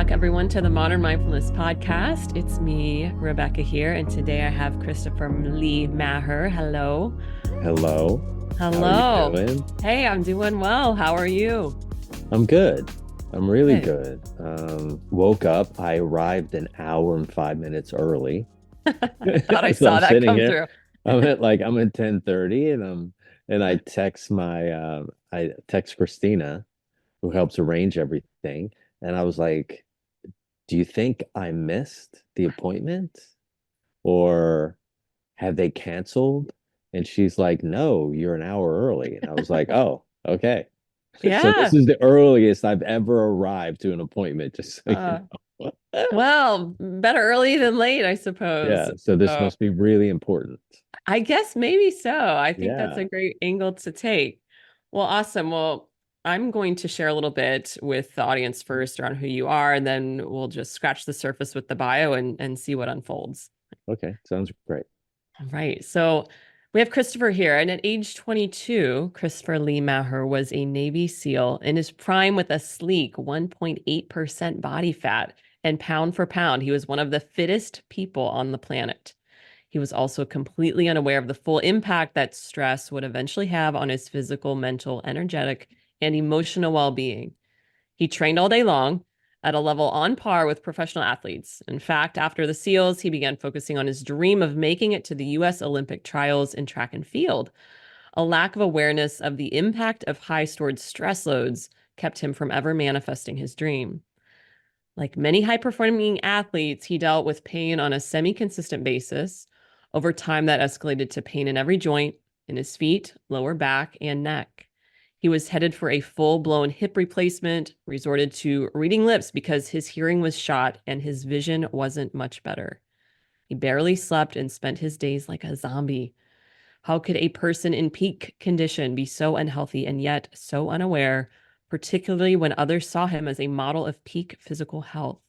back, everyone, to the Modern Mindfulness Podcast. It's me, Rebecca, here, and today I have Christopher Lee Maher. Hello. Hello. How are you Hello. doing? Hey, I'm doing well. How are you? I'm good. I'm really Good. good. Woke up. I arrived an hour and 5 minutes early. I thought I So saw I'm that sitting come here. through. I'm at 10:30 and I text Christina, who helps arrange everything. And I was like, do you think I missed the appointment or have they canceled? And she's like, no, you're an hour early. And I was like, oh, okay. So this Yeah. is the earliest I've ever arrived to an appointment, just so you Uh, know. well, better early than late, I suppose. Yeah, so this So must be really important. I guess maybe so. I think that's Yeah. a great angle to take. Well, awesome. Well, I'm going to share a little bit with the audience first around who you are, and then we'll just scratch the surface with the bio and see what unfolds. Okay, sounds great. All right. So we have Christopher here. And at age 22, Christopher Lee Maher was a Navy SEAL in his prime with a sleek 1.8% body fat. And pound for pound, he was one of the fittest people on the planet. He was also completely unaware of the full impact that stress would eventually have on his physical, mental, energetic, and emotional well being. He trained all day long at a level on par with professional athletes. In fact, after the SEALs, he began focusing on his dream of making it to the US Olympic trials in track and field. A lack of awareness of the impact of high stored stress loads kept him from ever manifesting his dream. Like many high performing athletes, he dealt with pain on a semi consistent basis. Over time, that escalated to pain in every joint, in his feet, lower back, and neck. He was headed for a full blown hip replacement, resorted to reading lips because his hearing was shot and his vision wasn't much better. He barely slept and spent his days like a zombie. How could a person in peak condition be so unhealthy and yet so unaware, particularly when others saw him as a model of peak physical health?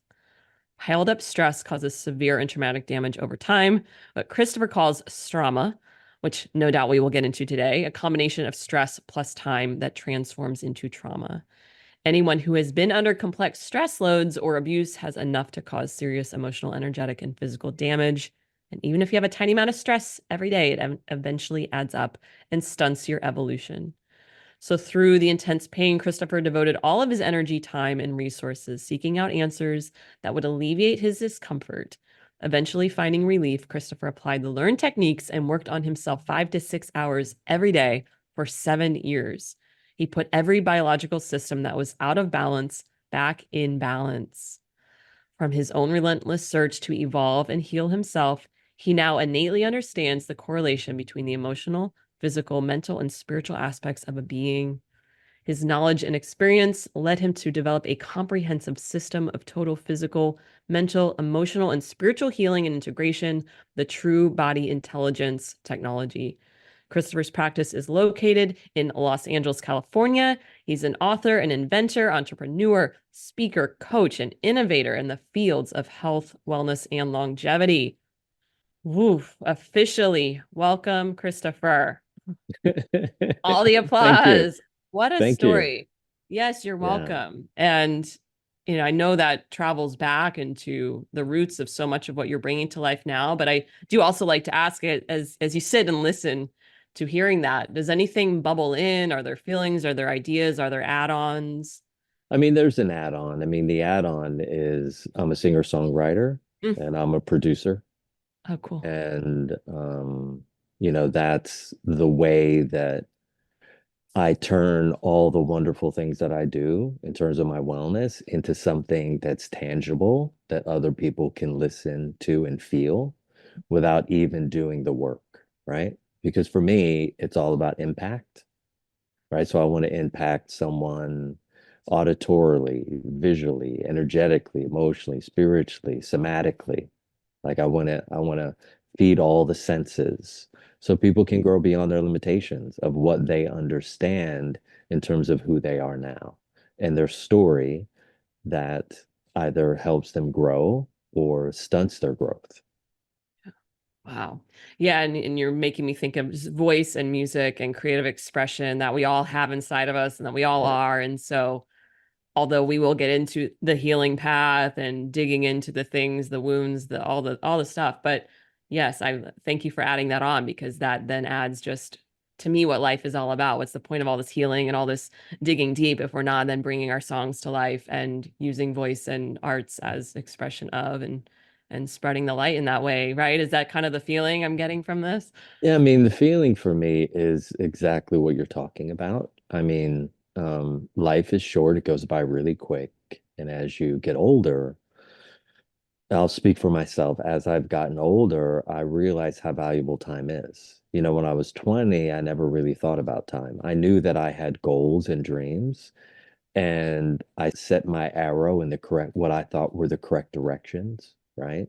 Piled up stress causes severe and traumatic damage over time, what Christopher calls strama, which no doubt we will get into today, a combination of stress plus time that transforms into trauma. Anyone who has been under complex stress loads or abuse has enough to cause serious emotional, energetic, and physical damage. And even if you have a tiny amount of stress every day, it eventually adds up and stunts your evolution. So, through the intense pain, Christopher devoted all of his energy, time, and resources seeking out answers that would alleviate his discomfort. Eventually, finding relief, Christopher applied the learned techniques and worked on himself 5 to 6 hours every day for 7 years. He put every biological system that was out of balance back in balance. From his own relentless search to evolve and heal himself, he now innately understands the correlation between the emotional, physical, mental, and spiritual aspects of a being. His knowledge and experience led him to develop a comprehensive system of total physical, mental, emotional, and spiritual healing and integration, the true body intelligence technology. Christopher's practice is located in Los Angeles, California. He's an author, an inventor, entrepreneur, speaker, coach, and innovator in the fields of health, wellness, and longevity. Woof, officially welcome, Christopher. All the Thank you. applause. What a Thank you. story. Yes, you're Yeah. welcome. And I know that travels back into the roots of so much of what you're bringing to life now, but I do also like to ask it as you sit and listen to hearing that, does anything bubble in? Are there feelings? Are there ideas? Are there add-ons? I mean, there's an add-on. I mean, the add-on is I'm a singer-songwriter Mm. and I'm a producer. Oh, cool. And that's the way that I turn all the wonderful things that I do in terms of my wellness into something that's tangible that other people can listen to and feel without even doing the work, right? Because for me, it's all about impact, right? So I want to impact someone auditorily, visually, energetically, emotionally, spiritually, somatically. Like I want to feed all the senses so people can grow beyond their limitations of what they understand in terms of who they are now and their story that either helps them grow or stunts their growth. Wow. Yeah, and you're making me think of voice and music and creative expression that we all have inside of us and that we all Right. are. And so although we will get into the healing path and digging into the things, the wounds, the all the stuff. But yes, I thank you for adding that on, because that then adds just to me what life is all about. What's the point of all this healing and all this digging deep if we're not then bringing our songs to life and using voice and arts as expression of and spreading the light in that way, right? Is that kind of the feeling I'm getting from this? Yeah, I mean, the feeling for me is exactly what you're talking about. I mean, life is short, it goes by really quick. And as you get older, I'll speak for myself. As I've gotten older, I realize how valuable time is. You know, when I was 20, I never really thought about time. I knew that I had goals and dreams, and I set my arrow in the correct, what I thought were the correct directions, right?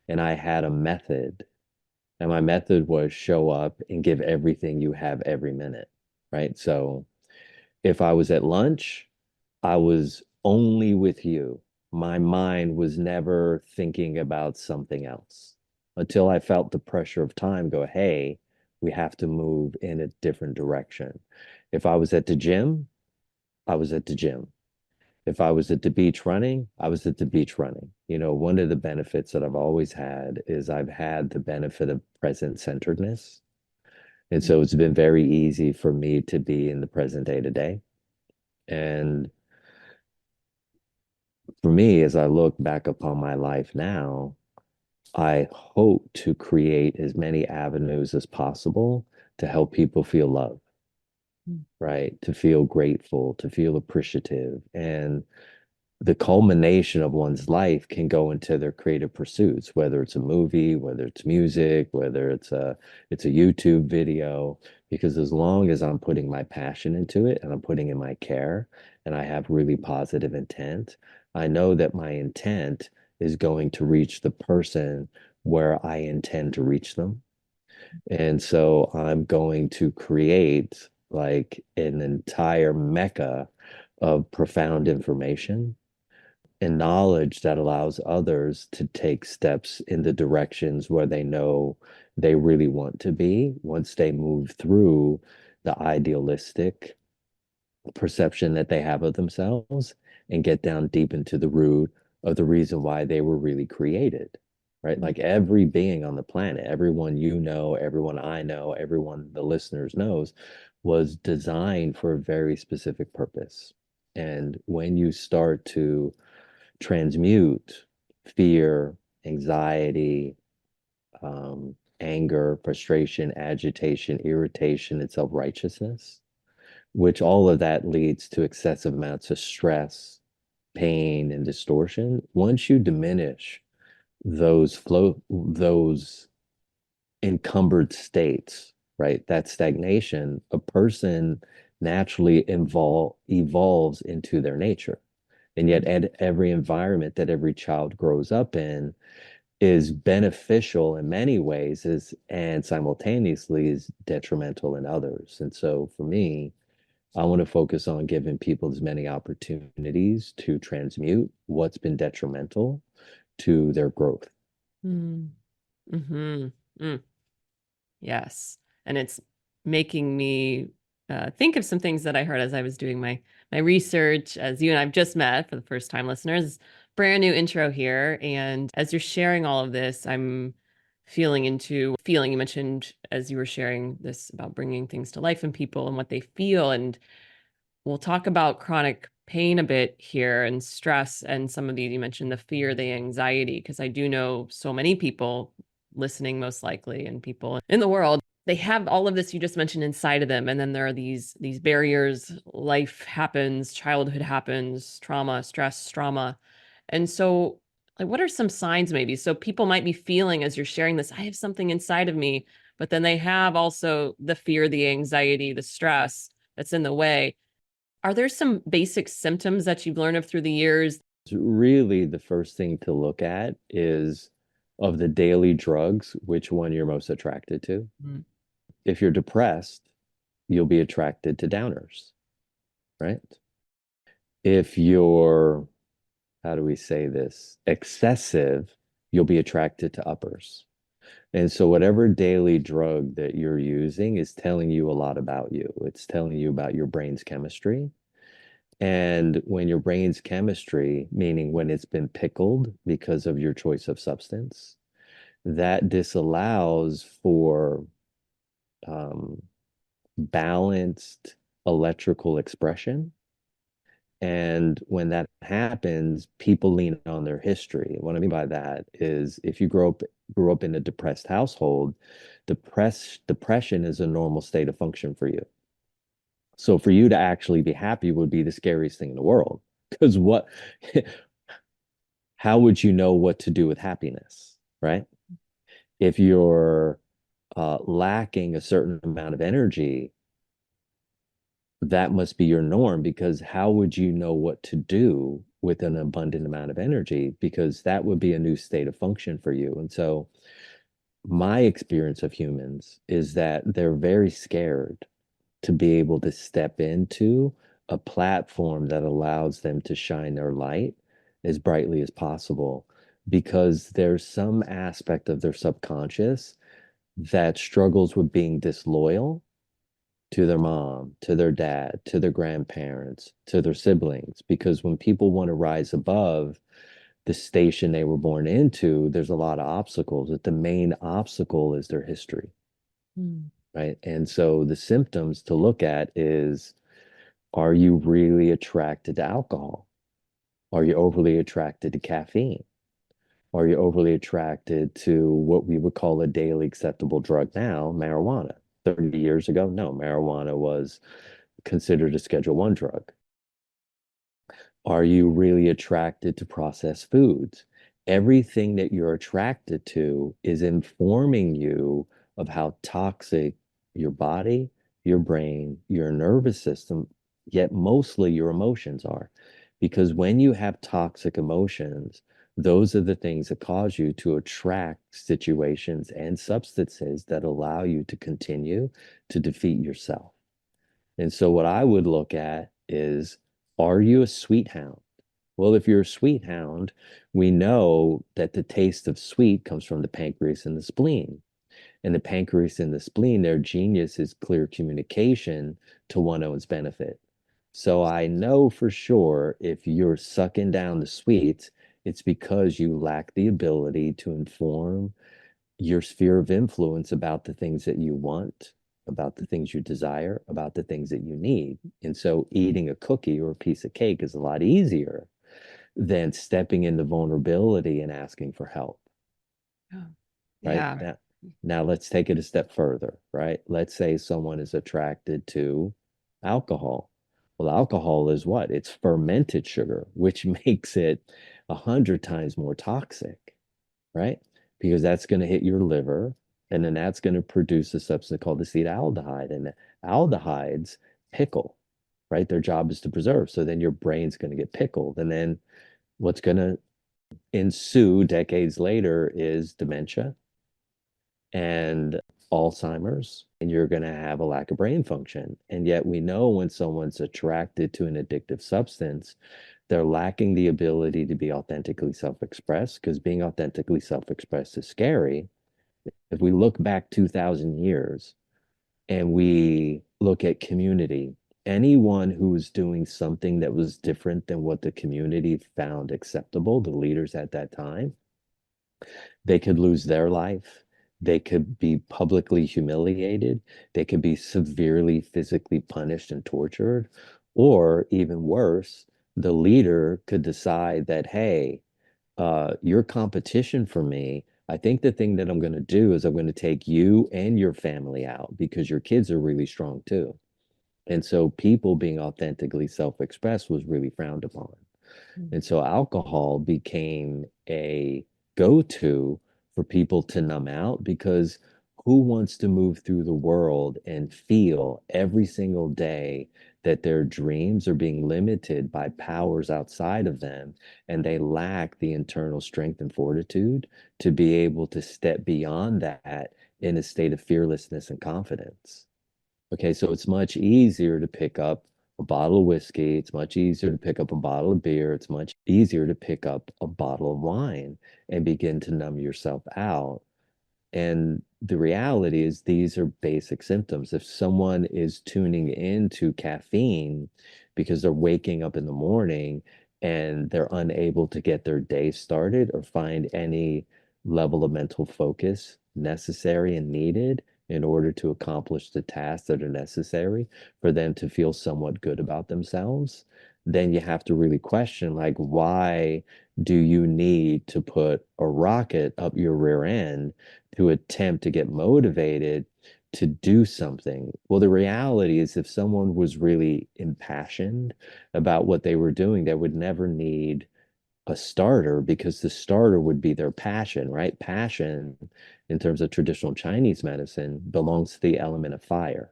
And I had a method. And my method was show up and give everything you have every minute, right? So if I was at lunch, I was only with you. My mind was never thinking about something else until I felt the pressure of time go, hey, we have to move in a different direction. If I was at the gym, I was at the gym. If I was at the beach running, I was at the beach running. You know, one of the benefits that I've always had is I've had the benefit of present centeredness. And so it's been very easy for me to be in the present day to day. And for me, as I look back upon my life now, I hope to create as many avenues as possible to help people feel love, right? To feel grateful, to feel appreciative. And the culmination of one's life can go into their creative pursuits, whether it's a movie, whether it's music, whether it's a YouTube video, because as long as I'm putting my passion into it and I'm putting in my care and I have really positive intent, I know that my intent is going to reach the person where I intend to reach them. And so I'm going to create like an entire mecca of profound information and knowledge that allows others to take steps in the directions where they know they really want to be once they move through the idealistic perception that they have of themselves and get down deep into the root of the reason why they were really created, right? Like every being on the planet, everyone you know, everyone I know, everyone the listeners knows was designed for a very specific purpose. And when you start to transmute fear, anxiety, anger, frustration, agitation, irritation, and self righteousness, which all of that leads to excessive amounts of stress, pain, and distortion. Once you diminish those encumbered states, right? That stagnation, a person naturally evolves into their nature. And yet, every environment that every child grows up in is beneficial in many ways and simultaneously is detrimental in others. And so for me, I want to focus on giving people as many opportunities to transmute what's been detrimental to their growth. Mm. Mm-hmm. Mm. Yes. And it's making me think of some things that I heard as I was doing my research, as you and I've just met for the first time, listeners. Brand new intro here. And as you're sharing all of this, I'm feeling into feeling. You mentioned as you were sharing this about bringing things to life in people and what they feel. And we'll talk about chronic pain a bit here and stress and some of these. You mentioned the fear, the anxiety, because I do know so many people listening, most likely, and people in the world, they have all of this you just mentioned inside of them. And then there are these barriers. Life happens, childhood happens, trauma, stress, trauma. And so, like, what are some signs maybe? So people might be feeling as you're sharing this, I have something inside of me, but then they have also the fear, the anxiety, the stress that's in the way. Are there some basic symptoms that you've learned of through the years? Really, the first thing to look at is of the daily drugs, which one you're most attracted to. Mm. If you're depressed, you'll be attracted to downers, right? If you're, how do we say this, excessive, you'll be attracted to uppers. And so, whatever daily drug that you're using is telling you a lot about you. It's telling you about your brain's chemistry. And when your brain's chemistry, meaning when it's been pickled because of your choice of substance, that disallows for um, balanced electrical expression. And when that happens, people lean on their history. What I mean by that is if you grew up in a depressed household, depression is a normal state of function for you. So for you to actually be happy would be the scariest thing in the world. Because how would you know what to do with happiness, right? If you're lacking a certain amount of energy, that must be your norm because how would you know what to do with an abundant amount of energy? Because that would be a new state of function for you. And so my experience of humans is that they're very scared to be able to step into a platform that allows them to shine their light as brightly as possible because there's some aspect of their subconscious that struggles with being disloyal to their mom, to their dad, to their grandparents, to their siblings. Because when people want to rise above the station they were born into, there's a lot of obstacles. But the main obstacle is their history, Mm. right? And so the symptoms to look at is, are you really attracted to alcohol? Are you overly attracted to caffeine? Are you overly attracted to what we would call a daily acceptable drug now, marijuana? 30 years ago, no, marijuana was considered a Schedule One drug. Are you really attracted to processed foods? Everything that you're attracted to is informing you of how toxic your body, your brain, your nervous system, yet mostly your emotions are. Because when you have toxic emotions, those are the things that cause you to attract situations and substances that allow you to continue to defeat yourself. And so what I would look at is, are you a sweet hound? Well, if you're a sweet hound, we know that the taste of sweet comes from the pancreas and the spleen. And the pancreas and the spleen, their genius is clear communication to one's benefit. So I know for sure if you're sucking down the sweets, it's because you lack the ability to inform your sphere of influence about the things that you want, about the things you desire, about the things that you need. And so eating a cookie or a piece of cake is a lot easier than stepping into vulnerability and asking for help, Yeah. right? Yeah. Now let's take it a step further, right? Let's say someone is attracted to alcohol. Well, alcohol is what? It's fermented sugar, which makes it 100 times more toxic, right? Because that's going to hit your liver, and then that's going to produce a substance called acetaldehyde. And aldehydes pickle, right? Their job is to preserve. So then your brain's going to get pickled. And then what's going to ensue decades later is dementia and Alzheimer's, and you're going to have a lack of brain function. And yet we know when someone's attracted to an addictive substance, they're lacking the ability to be authentically self-expressed because being authentically self-expressed is scary. If we look back 2,000 years and we look at community, anyone who was doing something that was different than what the community found acceptable, the leaders at that time, they could lose their life. They could be publicly humiliated. They could be severely physically punished and tortured. Or even worse, the leader could decide that, hey, your competition for me, I think the thing that I'm going to do is I'm going to take you and your family out because your kids are really strong too. And so people being authentically self-expressed was really frowned upon. Mm. And so alcohol became a go-to for people to numb out because who wants to move through the world and feel every single day that their dreams are being limited by powers outside of them and they lack the internal strength and fortitude to be able to step beyond that in a state of fearlessness and confidence? Okay, so it's much easier to pick up a bottle of whiskey. It's much easier to pick up a bottle of beer. It's much easier to pick up a bottle of wine and begin to numb yourself out. And the reality is, these are basic symptoms. If someone is tuning into caffeine because they're waking up in the morning and they're unable to get their day started or find any level of mental focus necessary and needed in order to accomplish the tasks that are necessary for them to feel somewhat good about themselves, then you have to really question, like, why do you need to put a rocket up your rear end to attempt to get motivated to do something? Well, the reality is, if someone was really impassioned about what they were doing, they would never need a starter, because the starter would be their passion, right? Passion, in terms of traditional Chinese medicine, belongs to the element of fire.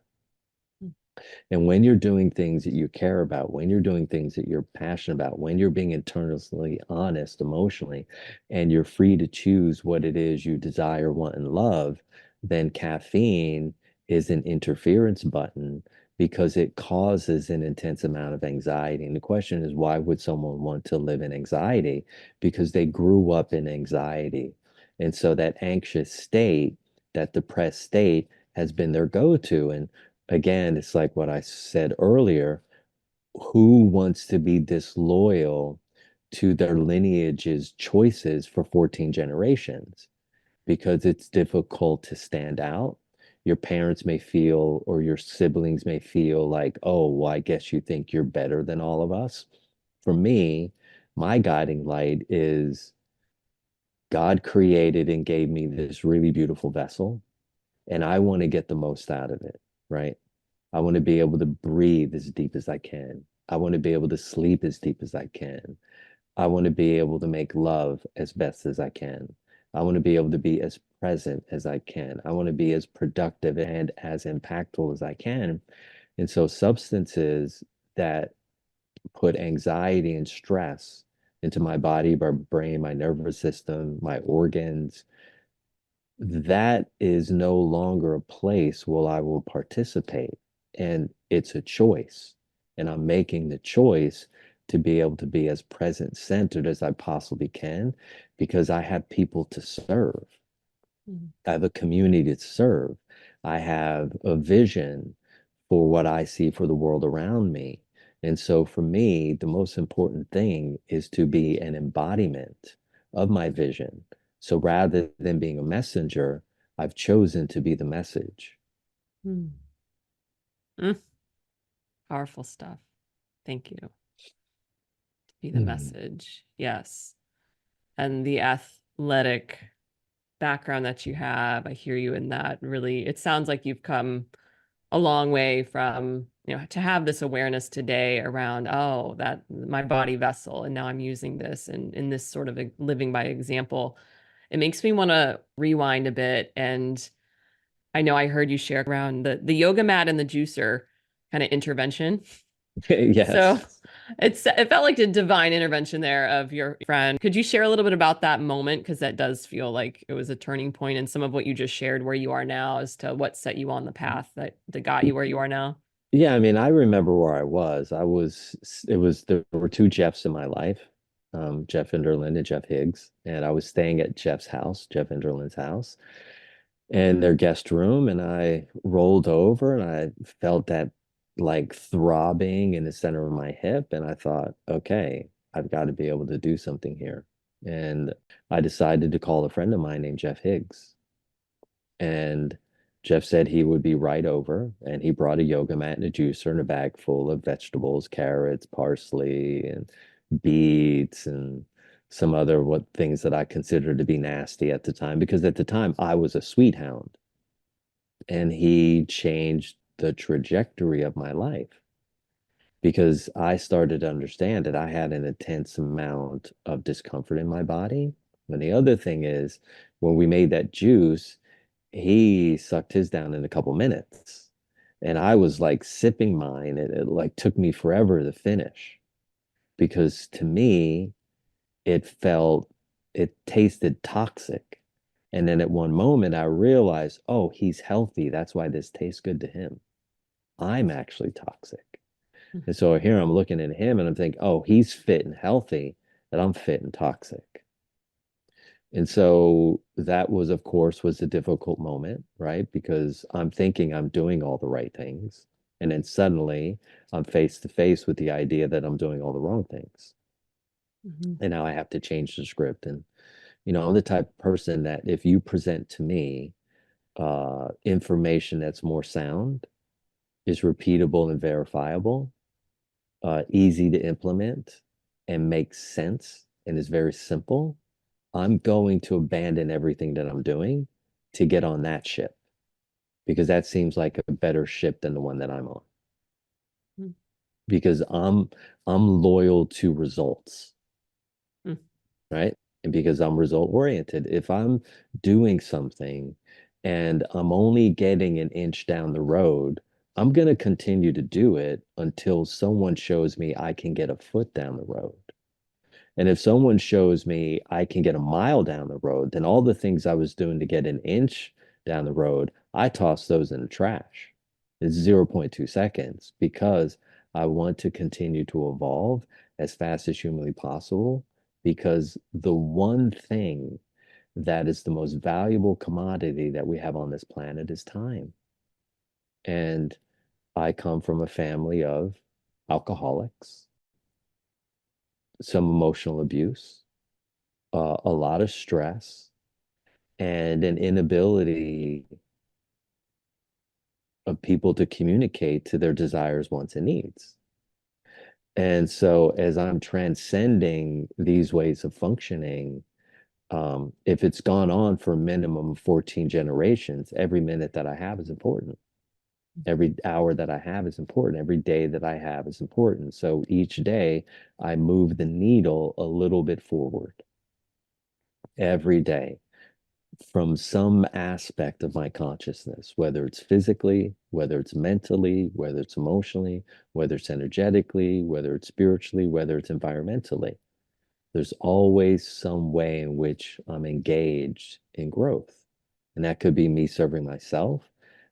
And when you're doing things that you care about, when you're doing things that you're passionate about, when you're being internally honest emotionally, and you're free to choose what it is you desire, want, and love, then caffeine is an interference button, because it causes an intense amount of anxiety. And the question is, why would someone want to live in anxiety? Because they grew up in anxiety. And so that anxious state, that depressed state, has been their go-to. And again, it's like what I said earlier, who wants to be disloyal to their lineage's choices for 14 generations? Because it's difficult to stand out. Your parents may feel, or your siblings may feel like, oh, well, I guess you think you're better than all of us. For me, my guiding light is God created and gave me this really beautiful vessel, and I want to get the most out of it, right? I want to be able to breathe as deep as I can. I want to be able to sleep as deep as I can. I want to be able to make love as best as I can. I want to be able to be as present as I can. I want to be as productive and as impactful as I can. And so substances that put anxiety and stress into my body, my brain, my nervous system, my organs, that is no longer a place where I will participate. And it's a choice. And I'm making the choice to be able to be as present centered as I possibly can, because I have people to serve. Mhm. I have a community to serve. I have a vision for what I see for the world around me. And so for me, the most important thing is to be an embodiment of my vision. So rather than being a messenger, I've chosen to be the message. Mm. Mm. Powerful stuff. Thank you. Be the Hmm. message. Yes. And the athletic background that you have, I hear you in that. Really, it sounds like you've come a long way from, to have this awareness today around, oh, that my body vessel, and now I'm using this and in this sort of a living by example. It makes me want to rewind a bit. And I know I heard you share around the yoga mat and the juicer kind of intervention. So Yes. it felt like a divine intervention there of your friend. Could you share a little bit about that moment? Because that does feel like it was a turning point in some of what you just shared, where you are now, as to what set you on the path that got you where you are now. Yeah, I mean, I remember where I was. There were two Jeffs in my life, Jeff Enderlin and Jeff Higgs. And I was staying at Jeff's house, Jeff Enderlin's house, in their guest room. And I rolled over and I felt that like throbbing in the center of my hip. And I thought, okay, I've got to be able to do something here. And I decided to call a friend of mine named Jeff Higgs. And Jeff said he would be right over, and he brought a yoga mat and a juicer and a bag full of vegetables, carrots, parsley, and beets, and some other what things that I considered to be nasty at the time, because at the time I was a sweet hound, and he changed the trajectory of my life, because I started to understand that I had an intense amount of discomfort in my body. And the other thing is, when we made that juice, he sucked his down in a couple minutes. And I was like sipping mine, and it like took me forever to finish, because to me, it tasted toxic. And then at one moment, I realized, oh, he's healthy. That's why this tastes good to him. I'm actually toxic. And so here I'm looking at him and I'm thinking, oh, he's fit and healthy, and I'm fit and toxic. And so that was, of course, was a difficult moment, right? Because I'm thinking I'm doing all the right things. And then suddenly I'm face to face with the idea that I'm doing all the wrong things. Mhm. And now I have to change the script. And, I'm the type of person that if you present to me information that's more sound, is repeatable and verifiable, easy to implement, and makes sense, and is very simple, I'm going to abandon everything that I'm doing to get on that ship because that seems like a better ship than the one that I'm on. Mm. Because I'm loyal to results, Mm. right? And because I'm result oriented, if I'm doing something and I'm only getting an inch down the road, I'm going to continue to do it until someone shows me I can get a foot down the road. And if someone shows me I can get a mile down the road, then all the things I was doing to get an inch down the road, I toss those in the trash. It's 0.2 seconds because I want to continue to evolve as fast as humanly possible because the one thing that is the most valuable commodity that we have on this planet is time. And I come from a family of alcoholics, some emotional abuse, a lot of stress, and an inability of people to communicate to their desires, wants, and needs. And so, as I'm transcending these ways of functioning, if it's gone on for a minimum of 14 generations, every minute that I have is important. Every hour that I have is important. Every day that I have is important. So each day I move the needle a little bit forward every day from some aspect of my consciousness, whether it's physically, whether it's mentally, whether it's emotionally, whether it's energetically, whether it's spiritually, whether it's environmentally. There's always some way in which I'm engaged in growth. And that could be me serving myself.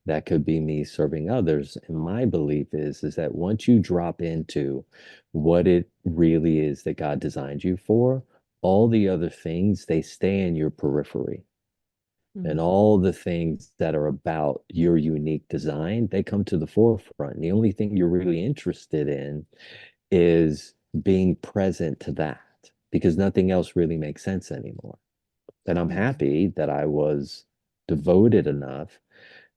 That could be me serving others. And my belief is that once you drop into what it really is that God designed you for, all the other things, they stay in your periphery. And Mm. all the things that are about your unique design, they come to the forefront. And the only thing you're really interested in is being present to that because nothing else really makes sense anymore. And I'm Mm. happy that I was devoted enough.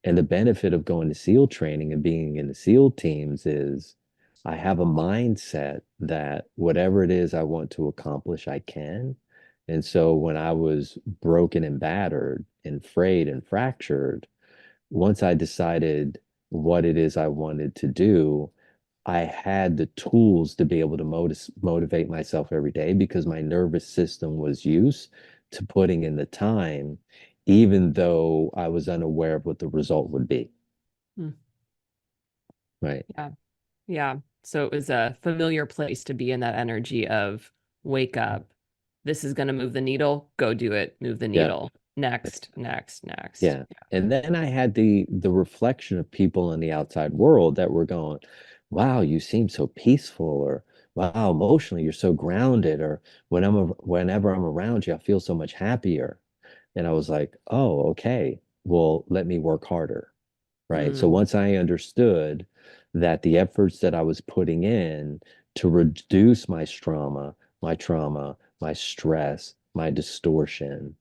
And the benefit of going to SEAL training and being in the SEAL teams is I have a mindset that whatever it is I want to accomplish, I can. And so when I was broken and battered and frayed and fractured, once I decided what it is I wanted to do, I had the tools to be able to motivate myself every day because my nervous system was used to putting in the time, even though I was unaware of what the result would be. Mm. Right. Yeah. Yeah. So it was a familiar place to be in that energy of wake up. This is going to move the needle. Go do it. Move the Yeah. needle. Next, next, next. Yeah. And then I had the reflection of people in the outside world that were going, wow, you seem so peaceful, or wow, emotionally, you're so grounded, or whenever I'm around you, I feel so much happier. And I was like, oh, okay, well, let me work harder. Right. So Mm. once I understood that the efforts that I was putting in to reduce my stress, my distortion,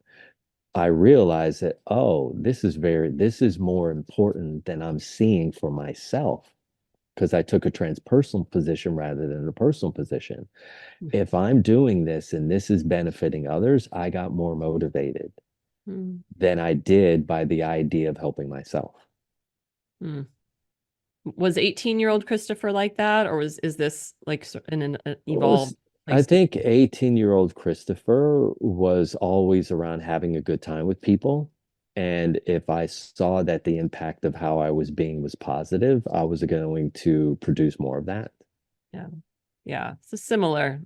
I realized that, oh, this is more important than I'm seeing for myself because I took a transpersonal position rather than a personal position. If I'm doing this and this is benefiting others, I got more motivated Mm. than I did by the idea of helping myself. Mm. Was 18-year-old Christopher like that, or is this like in an Was evolved I place to think 18-year-old Christopher was always around having a good time with people. And if I saw that the impact of how I was being was positive, I was going to produce more of that. yeah. Yeah. So similar,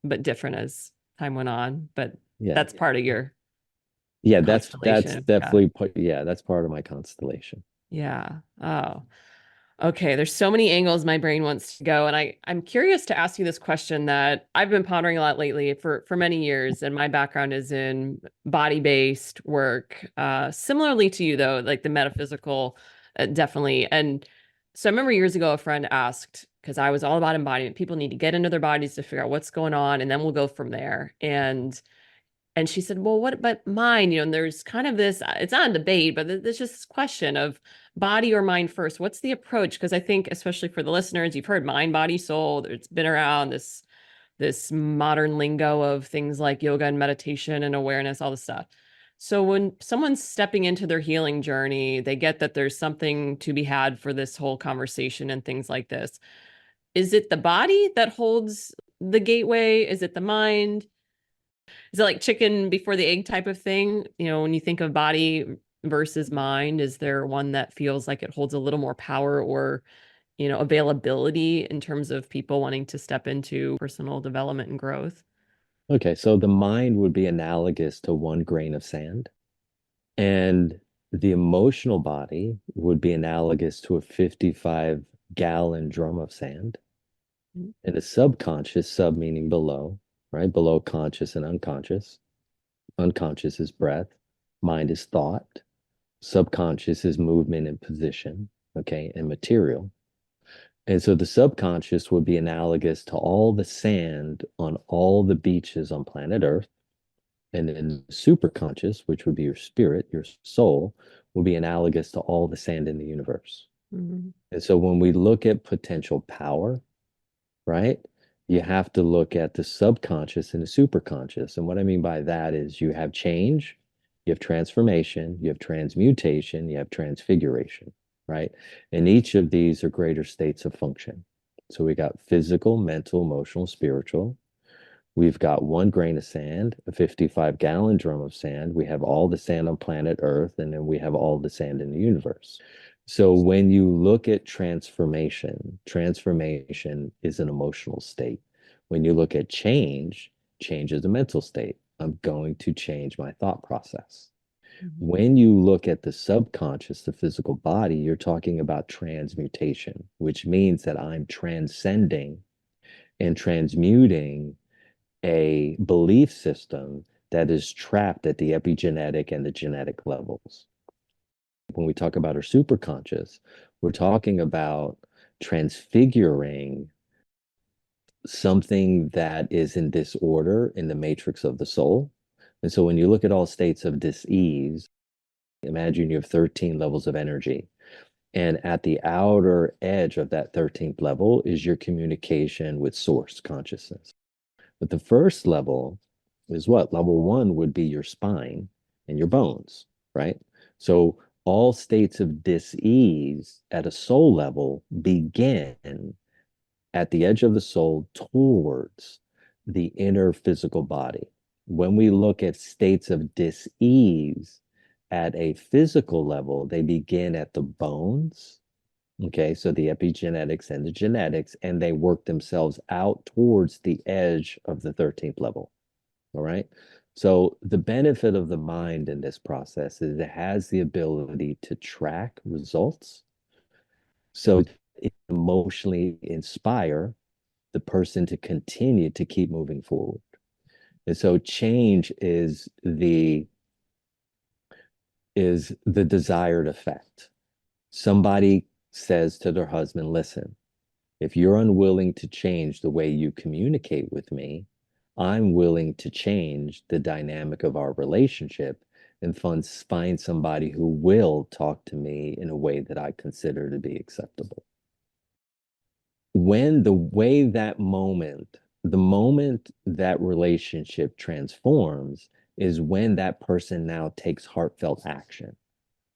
but different as time went on. But Yeah. that's part of your Yeah, that's constellation. Yeah. definitely yeah, that's part of my constellation. Yeah. Oh. Okay, there's so many angles my brain wants to go, and I'm curious to ask you this question that I've been pondering a lot lately for many years, and my background is in body-based work. Similarly to you though, like the metaphysical, definitely. And So I remember years ago, a friend asked, because I was all about embodiment, people need to get into their bodies to figure out what's going on, and then we'll go from there. And she said, well, what about mind? And there's kind of this, it's not a debate, but there's just this question of body or mind first. What's the approach? Because I think, especially for the listeners, you've heard mind, body, soul. It's been around this modern lingo of things like yoga and meditation and awareness, all this stuff. So when someone's stepping into their healing journey, they get that there's something to be had for this whole conversation and things like this. Is it the body that holds the gateway? Is it the mind? Is it like chicken before the egg type of thing? When you think of body versus mind, is there one that feels like it holds a little more power or, availability in terms of people wanting to step into personal development and growth? Okay, so the mind would be analogous to one grain of sand, and the emotional body would be analogous to a 55-gallon drum of sand. Mhm. And the subconscious, sub meaning below, right? Below conscious and unconscious. Unconscious is breath, mind is thought, subconscious is movement and position, okay, and material. And so the subconscious would be analogous to all the sand on all the beaches on planet Earth. And then superconscious, which would be your spirit, your soul, will be analogous to all the sand in the universe. Mhm. And so when we look at potential power, right, you have to look at the subconscious and the superconscious. And what I mean by that is you have change, you have transformation, you have transmutation, you have transfiguration, right? And each of these are greater states of function. So we got physical, mental, emotional, spiritual. We've got one grain of sand, a 55-gallon drum of sand. We have all the sand on planet Earth, and then we have all the sand in the universe. So when you look at transformation, transformation is an emotional state. When you look at change, change is a mental state. I'm going to change my thought process. Mhm. When you look at the subconscious, the physical body, you're talking about transmutation, which means that I'm transcending and transmuting a belief system that is trapped at the epigenetic and the genetic levels. When we talk about our superconscious, we're talking about transfiguring something that is in disorder in the matrix of the soul. And so when you look at all states of dis-ease, imagine you have 13 levels of energy. And at the outer edge of that 13th level is your communication with source consciousness. But the first level is what? Level one would be your spine and your bones, right? So all states of dis-ease at a soul level begin at the edge of the soul towards the inner physical body. When we look at states of dis-ease at a physical level, they begin at the bones. Okay, so the epigenetics and the genetics, and they work themselves out towards the edge of the 13th level. All right. So the benefit of the mind in this process is it has the ability to track results. So it emotionally inspire the person to continue to keep moving forward. And so change is the desired effect. Somebody says to their husband, listen, if you're unwilling to change the way you communicate with me, I'm willing to change the dynamic of our relationship and find somebody who will talk to me in a way that I consider to be acceptable. When the moment that relationship transforms is when that person now takes heartfelt action.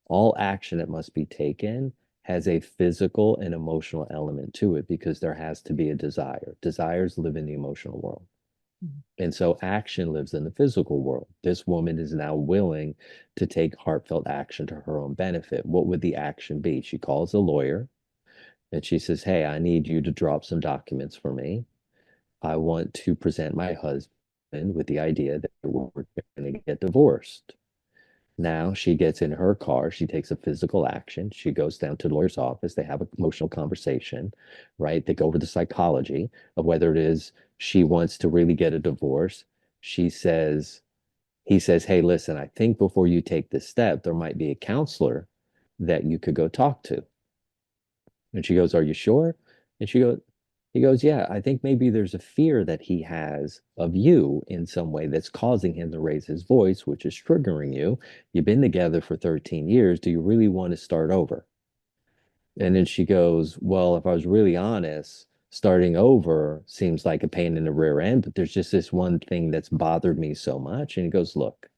All action that must be taken has a physical and emotional element to it because there has to be a desire. Desires live in the emotional world. Mhm. And so action lives in the physical world. This woman is now willing to take heartfelt action to her own benefit. What would the action be? She calls a lawyer and she says, hey, I need you to drop some documents for me. I want to present my husband with the idea that we're going to get divorced. Now she gets in her car, she takes a physical action, she goes down to the lawyer's office, they have an emotional conversation, right? They go over the psychology of whether it is she wants to really get a divorce. She says, he says, hey, listen, I think before you take this step, there might be a counselor that you could go talk to. And she goes, "Are you sure?" And he goes, "Yeah, I think maybe there's a fear that he has of you in some way that's causing him to raise his voice, which is triggering you. You've been together for 13 years. Do you really want to start over?" And then she goes, "Well, if I was really honest, starting over seems like a pain in the rear end, but there's just this one thing that's bothered me so much." And he goes, "Look,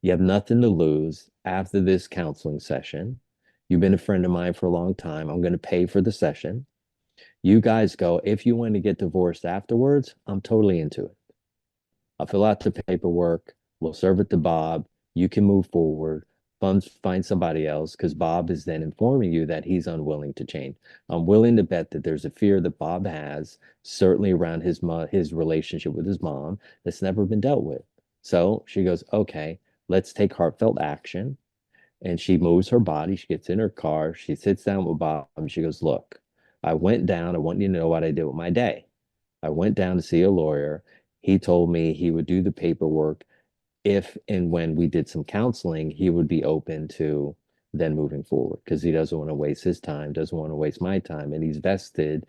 you have nothing to lose after this counseling session. You've been a friend of mine for a long time. I'm going to pay for the session. You guys go. If you want to get divorced afterwards, I'm totally into it. I'll fill out the paperwork. We'll serve it to Bob. You can move forward. Find somebody else because Bob is then informing you that he's unwilling to change. I'm willing to bet that there's a fear that Bob has, certainly around his relationship with his mom, that's never been dealt with." So she goes, "Okay, let's take heartfelt action." And she moves her body. She gets in her car. She sits down with Bob. And she goes, "Look, I went down. I want you to know what I did with my day. I went down to see a lawyer. He told me he would do the paperwork. If and when we did some counseling, he would be open to then moving forward because he doesn't want to waste his time, doesn't want to waste my time. And he's vested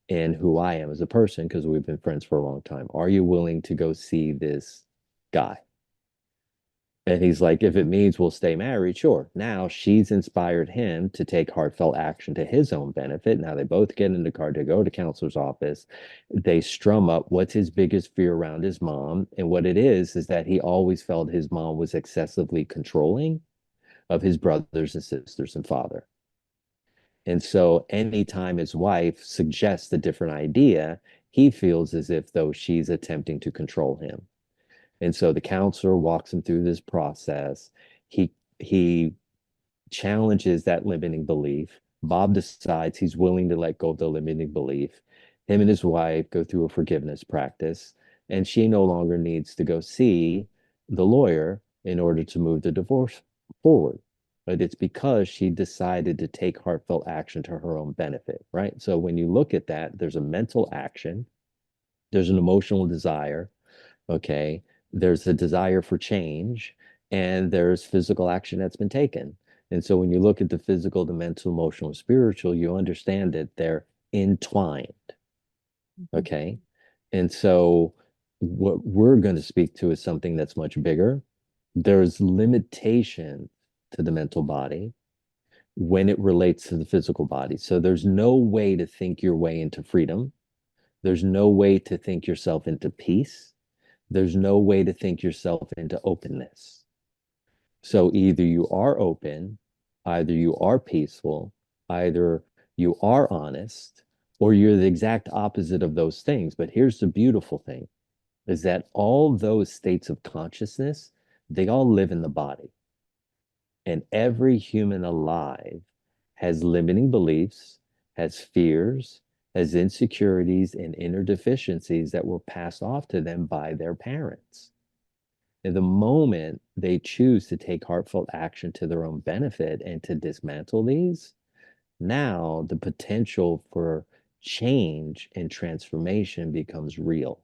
in who I am as a person because we've been friends for a long time. Are you willing to go see this guy?" And he's like, "If it means we'll stay married, sure." Now she's inspired him to take heartfelt action to his own benefit. Now they both get in the car to go to counselor's office. They strum up what's his biggest fear around his mom. And what it is that he always felt his mom was excessively controlling of his brothers and sisters and father. And so anytime his wife suggests a different idea, he feels as if though she's attempting to control him. And so the counselor walks him through this process. He challenges that limiting belief. Bob decides he's willing to let go of the limiting belief. Him and his wife go through a forgiveness practice, and she no longer needs to go see the lawyer in order to move the divorce forward. But it's because she decided to take heartfelt action to her own benefit, right? So when you look at that, there's a mental action, there's an emotional desire, okay? There's a desire for change, and there's physical action that's been taken. And so when you look at the physical, the mental, emotional, and spiritual, you understand that they're entwined, Mhm. okay? And so what we're going to speak to is something that's much bigger. There's limitation to the mental body when it relates to the physical body. So there's no way to think your way into freedom. There's no way to think yourself into peace. There's no way to think yourself into openness. So either you are open, either you are peaceful, either you are honest, or you're the exact opposite of those things. But here's the beautiful thing is that all those states of consciousness, they all live in the body. And every human alive has limiting beliefs, has fears, has insecurities and inner deficiencies that were passed off to them by their parents. And the moment they choose to take heartfelt action to their own benefit and to dismantle these, now the potential for change and transformation becomes real.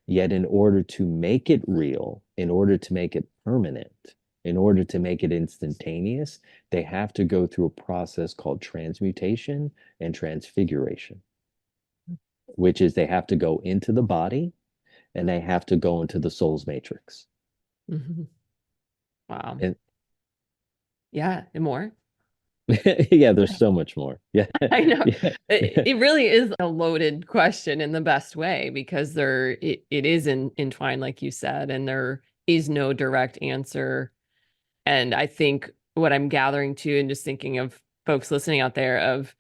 Yet, in order to make it real, in order to make it permanent, in order to make it instantaneous, they have to go through a process called transmutation and transfiguration, which is they have to go into the body and they have to go into the soul's matrix. Mhm. Wow. And Yeah, and more. yeah, there's so much more. Yeah. I know. Yeah. It really is a loaded question in the best way because it is entwined, like you said, and there is no direct answer. And I think what I'm gathering too, and just thinking of folks listening out there, of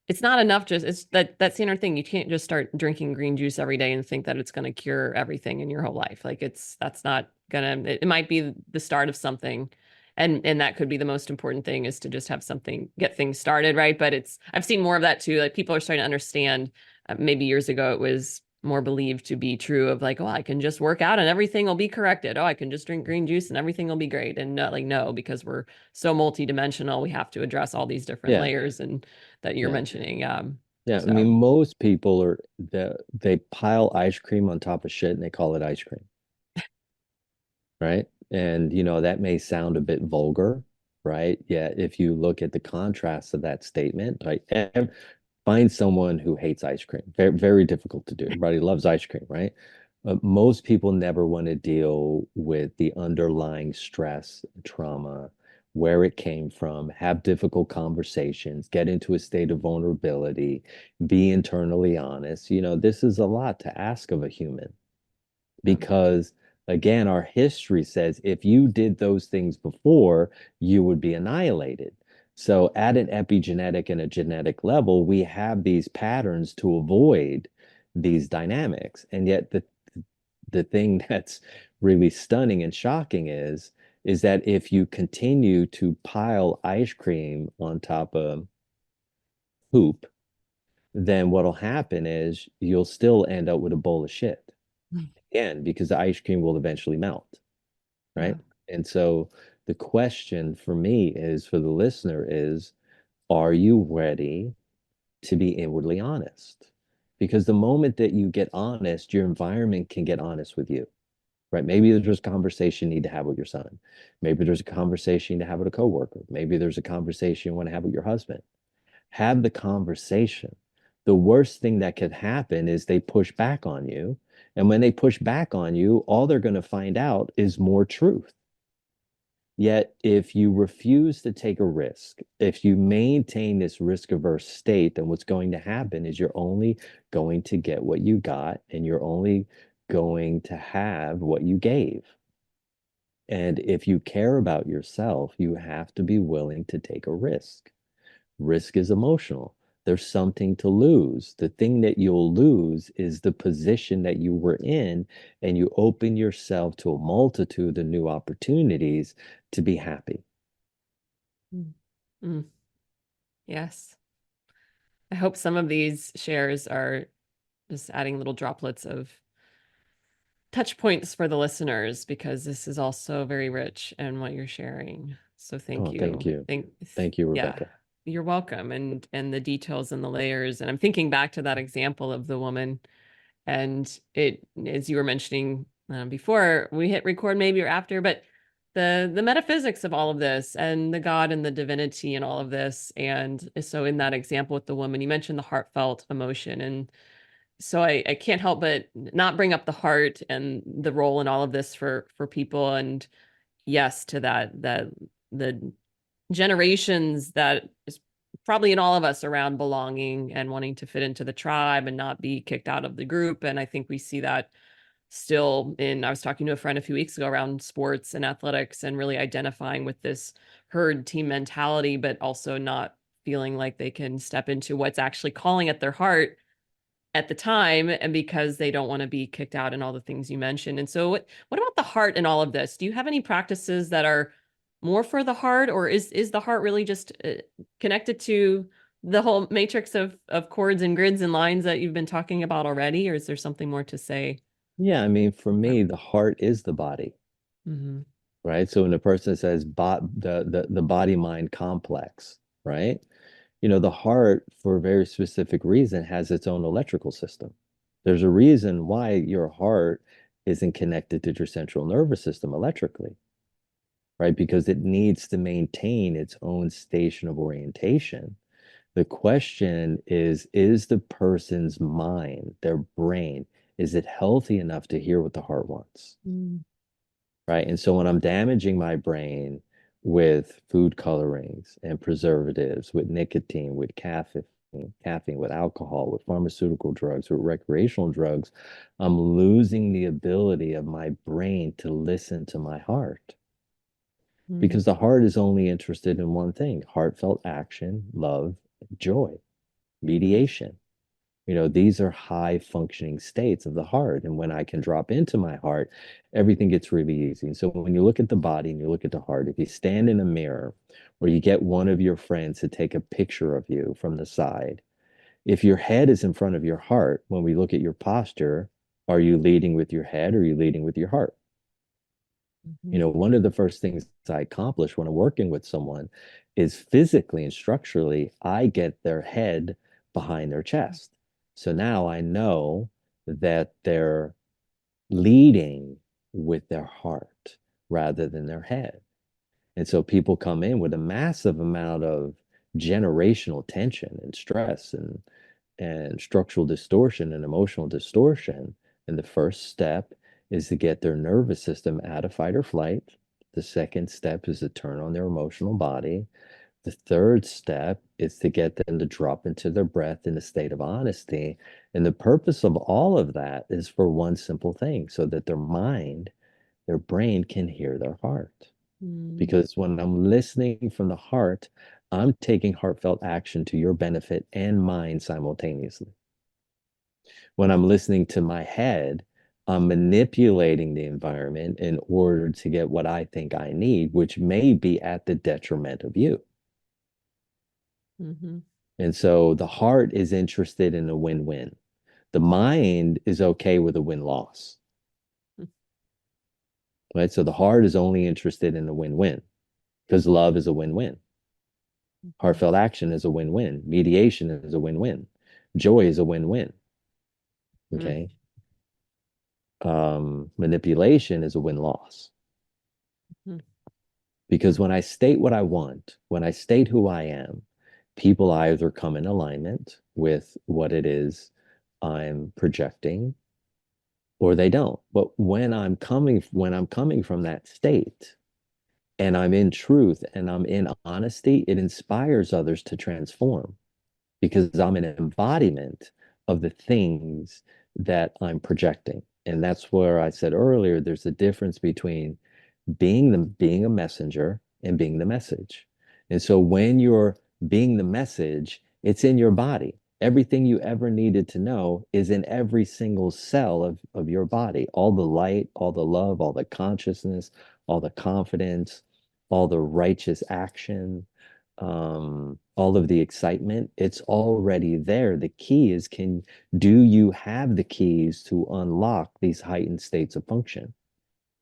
it's not enough just it's that's the inner thing. You can't just start drinking green juice every day and think that it's going to cure everything in your whole life. Like that's not gonna it might be the start of something. And that could be the most important thing is to just have something, get things started, right? But it's I've seen more of that too. Like people are starting to understand. Maybe years ago it was more believed to be true of like, oh, I can just work out and everything will be corrected. Oh, I can just drink green juice and everything will be great. And not like no, because we're so multidimensional, we have to address all these different Yeah. layers and that you're Yeah. mentioning. Yeah. I mean, So most people are they pile ice cream on top of shit and they call it ice cream, right? And that may sound a bit vulgar, right? Yeah, if you look at the contrast of that statement, right? Find someone who hates ice cream. Very, very difficult to do. Everybody loves ice cream, right? Most people never want to deal with the underlying stress, trauma, where it came from, have difficult conversations, get into a state of vulnerability, be internally honest. This is a lot to ask of a human Yeah. because, again, our history says if you did those things before, you would be annihilated. So, at an epigenetic and a genetic level, we have these patterns to avoid these dynamics. And yet, the thing that's really stunning and shocking is that if you continue to pile ice cream on top of poop, then what'll happen is you'll still end up with a bowl of shit Mm. again because the ice cream will eventually melt, Yeah. right? And so the question for me is for the listener is, are you ready to be inwardly honest? Because the moment that you get honest, your environment can get honest with you, right? Maybe there's a conversation you need to have with your son. Maybe there's a conversation you need to have with a coworker. Maybe there's a conversation you want to have with your husband. Have the conversation. The worst thing that could happen is they push back on you. And when they push back on you, all they're going to find out is more truth. Yet, if you refuse to take a risk, if you maintain this risk averse state, then what's going to happen is you're only going to get what you got and you're only going to have what you gave. And if you care about yourself, you have to be willing to take a risk. Risk is emotional. There's something to lose. The thing that you'll lose is the position that you were in, and you open yourself to a multitude of new opportunities to be happy. Mm. Mm. Yes. I hope some of these shares are just adding little droplets of touch points for the listeners because this is also very rich in what you're sharing. So thank Oh, thank you. you. Thank you, Yeah, Rebecca. you're welcome. And the details and the layers. And I'm thinking back to that example of the woman, and it, as you were mentioning before we hit record, maybe or after, but the metaphysics of all of this and the God and the divinity and all of this. And so in that example with the woman, you mentioned the heartfelt emotion, and so I can't help but not bring up the heart and the role in all of this for people. And yes, to that the generations that is probably in all of us around belonging and wanting to fit into the tribe and not be kicked out of the group. And I think we see that still I was talking to a friend a few weeks ago around sports and athletics and really identifying with this herd team mentality, but also not feeling like they can step into what's actually calling at their heart at the time, and because they don't want to be kicked out and all the things you mentioned. And so what about the heart in all of this? Do you have any practices that are more for the heart, or is the heart really just connected to the whole matrix of chords and grids and lines that you've been talking about already, or is there something more to say? Yeah, I mean, for Yeah. me, the heart is the body, Mm-hmm. right? So when a person says the body mind complex, right? The heart, for a very specific reason, has its own electrical system. There's a reason why your heart isn't connected to your central nervous system electrically, right? Because it needs to maintain its own station of orientation. The question is the person's mind, their brain, is it healthy enough to hear what the heart wants? Mm-hmm. Right? And so when I'm damaging my brain with food colorings and preservatives, with nicotine, with caffeine, with alcohol, with pharmaceutical drugs, with recreational drugs, I'm losing the ability of my brain to listen to my heart Mm-hmm. because the heart is only interested in one thing: heartfelt action, love, joy, mediation. These are high functioning states of the heart. And when I can drop into my heart, everything gets really easy. And so when you look at the body and you look at the heart, if you stand in a mirror or you get one of your friends to take a picture of you from the side, if your head is in front of your heart, when we look at your posture, are you leading with your head or are you leading with your heart? One of the first things I accomplish when I'm working with someone is physically and structurally, I get their head behind their chest. So now I know that they're leading with their heart rather than their head. And so people come in with a massive amount of generational tension and stress and structural distortion and emotional distortion. And the first step is to get their nervous system out of fight or flight. The second step is to turn on their emotional body. The third step is to get them to drop into their breath in a state of honesty. And the purpose of all of that is for one simple thing, so that their mind, their brain can hear their heart. Mm. Because when I'm listening from the heart, I'm taking heartfelt action to your benefit and mine simultaneously. When I'm listening to my head, I'm manipulating the environment in order to get what I think I need, which may be at the detriment of you. Mm-hmm. And so the heart is interested in a win-win. The mind is okay with a win-loss, right? So the heart is only interested in a win-win because love is a win-win. Heartfelt action is a win-win. Mediation is a win-win. Joy is a win-win. Mm. Okay. Manipulation is a win-loss. Mm. Because when I state what I want, when I state who I am, people either come in alignment with what it is I'm projecting or they don't. But when I'm coming from that state and I'm in truth and I'm in honesty, it inspires others to transform because I'm an embodiment of the things that I'm projecting. And that's where I said earlier, there's a difference between being a messenger and being the message. And so when you're being the message, it's in your body. Everything you ever needed to know is in every single cell of your body. All the light, all the love, all the consciousness, all the confidence, all the righteous action, all of the excitement, it's already there. The key is, do you have the keys to unlock these heightened states of function?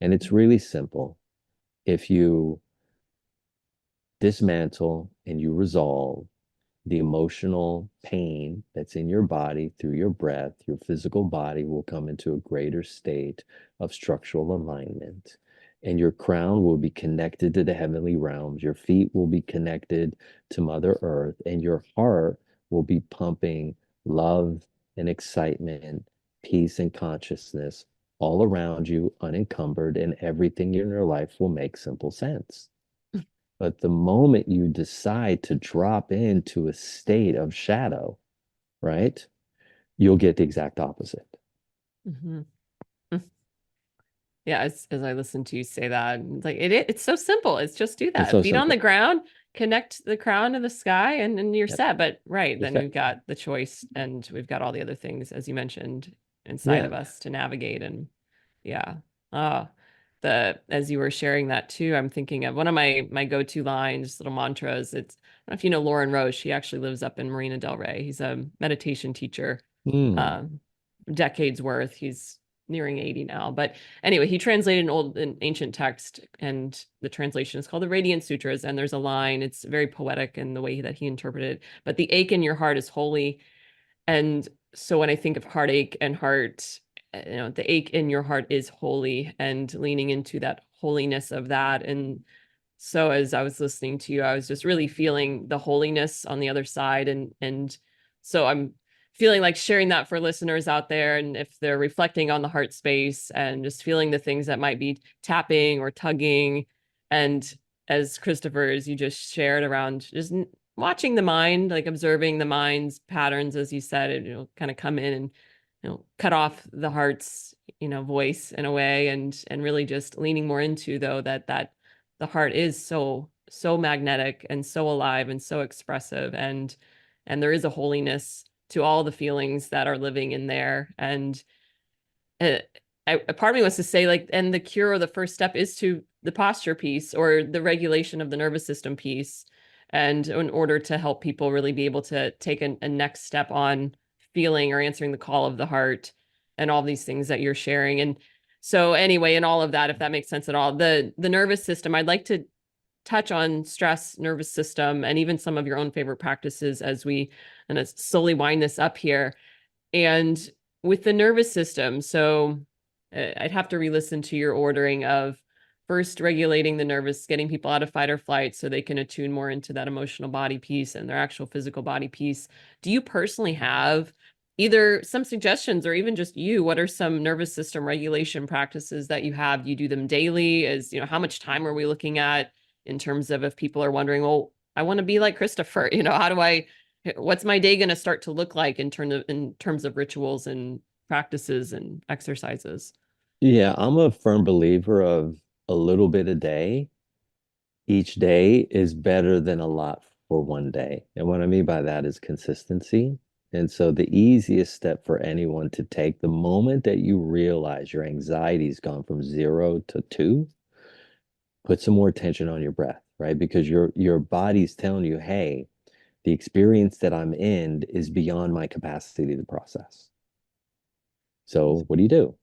And it's really simple. If you dismantle and you resolve the emotional pain that's in your body through your breath, your physical body will come into a greater state of structural alignment. And your crown will be connected to the heavenly realms. Your feet will be connected to Mother Earth, and your heart will be pumping love and excitement, peace and consciousness all around you, unencumbered, and everything in your life will make simple sense. But the moment you decide to drop into a state of shadow, right, you'll get the exact opposite. Mm-hmm. Yeah, as I listen to you say that, it's like it's so simple. It's just do It's that. so Feet on the simple. ground, connect the crown to the sky, and you're Yep. set. But right, You're then set. we've got the choice and we've got all the other things, as you mentioned, inside Yeah. of us to navigate. And yeah. Ah, as you were sharing that too, I'm thinking of one of my go-to lines, little mantras. It's, I don't know if you know Lauren Rose. She actually lives up in Marina Del Rey. He's a meditation teacher, Mm. um, decades worth. He's nearing 80 now. But anyway, he translated an ancient text, and the translation is called the Radiant Sutras. And there's a line, it's very poetic in the way that he interpreted it. But the ache in your heart is holy. And so when I think of heartache and heart, the ache in your heart is holy, and leaning into that holiness of that. And so as I was listening to you, I was just really feeling the holiness on the other side. And so I'm feeling like sharing that for listeners out there. And if they're reflecting on the heart space and just feeling the things that might be tapping or tugging. And as Christopher, as you just shared around just watching the mind, like observing the mind's patterns, as you said, and kind of come in and cut off the heart's voice in a way, and really just leaning more into, though, that the heart is so magnetic and so alive and so expressive, and there is a holiness to all the feelings that are living in there. And a part of me wants to say, like, and the cure or the first step is to the posture piece or the regulation of the nervous system piece, and in order to help people really be able to take a next step on feeling or answering the call of the heart, and all these things that you're sharing. And so anyway, in all of that, if that makes sense at all, the nervous system, I'd like to touch on stress, nervous system, and even some of your own favorite practices as we kind of slowly wind this up here. And with the nervous system, so I'd have to re-listen to your ordering of first regulating the nervous, getting people out of fight or flight so they can attune more into that emotional body piece and their actual physical body piece. Do you personally have either some suggestions or even just you, what are some nervous system regulation practices that you have? Do you do them daily? As you know, how much time are we looking at in terms of if people are wondering, well, I want to be like Christopher, how do I, what's my day going to start to look like in terms of rituals and practices and exercises? Yeah, I'm a firm believer of a little bit a day. Each day is better than a lot for one day. And what I mean by that is consistency. And so the easiest step for anyone to take the moment that you realize your anxiety's gone from 0 to 2, put some more attention on your breath, right? Because your body's telling you, hey, the experience that I'm in is beyond my capacity to process. So what do?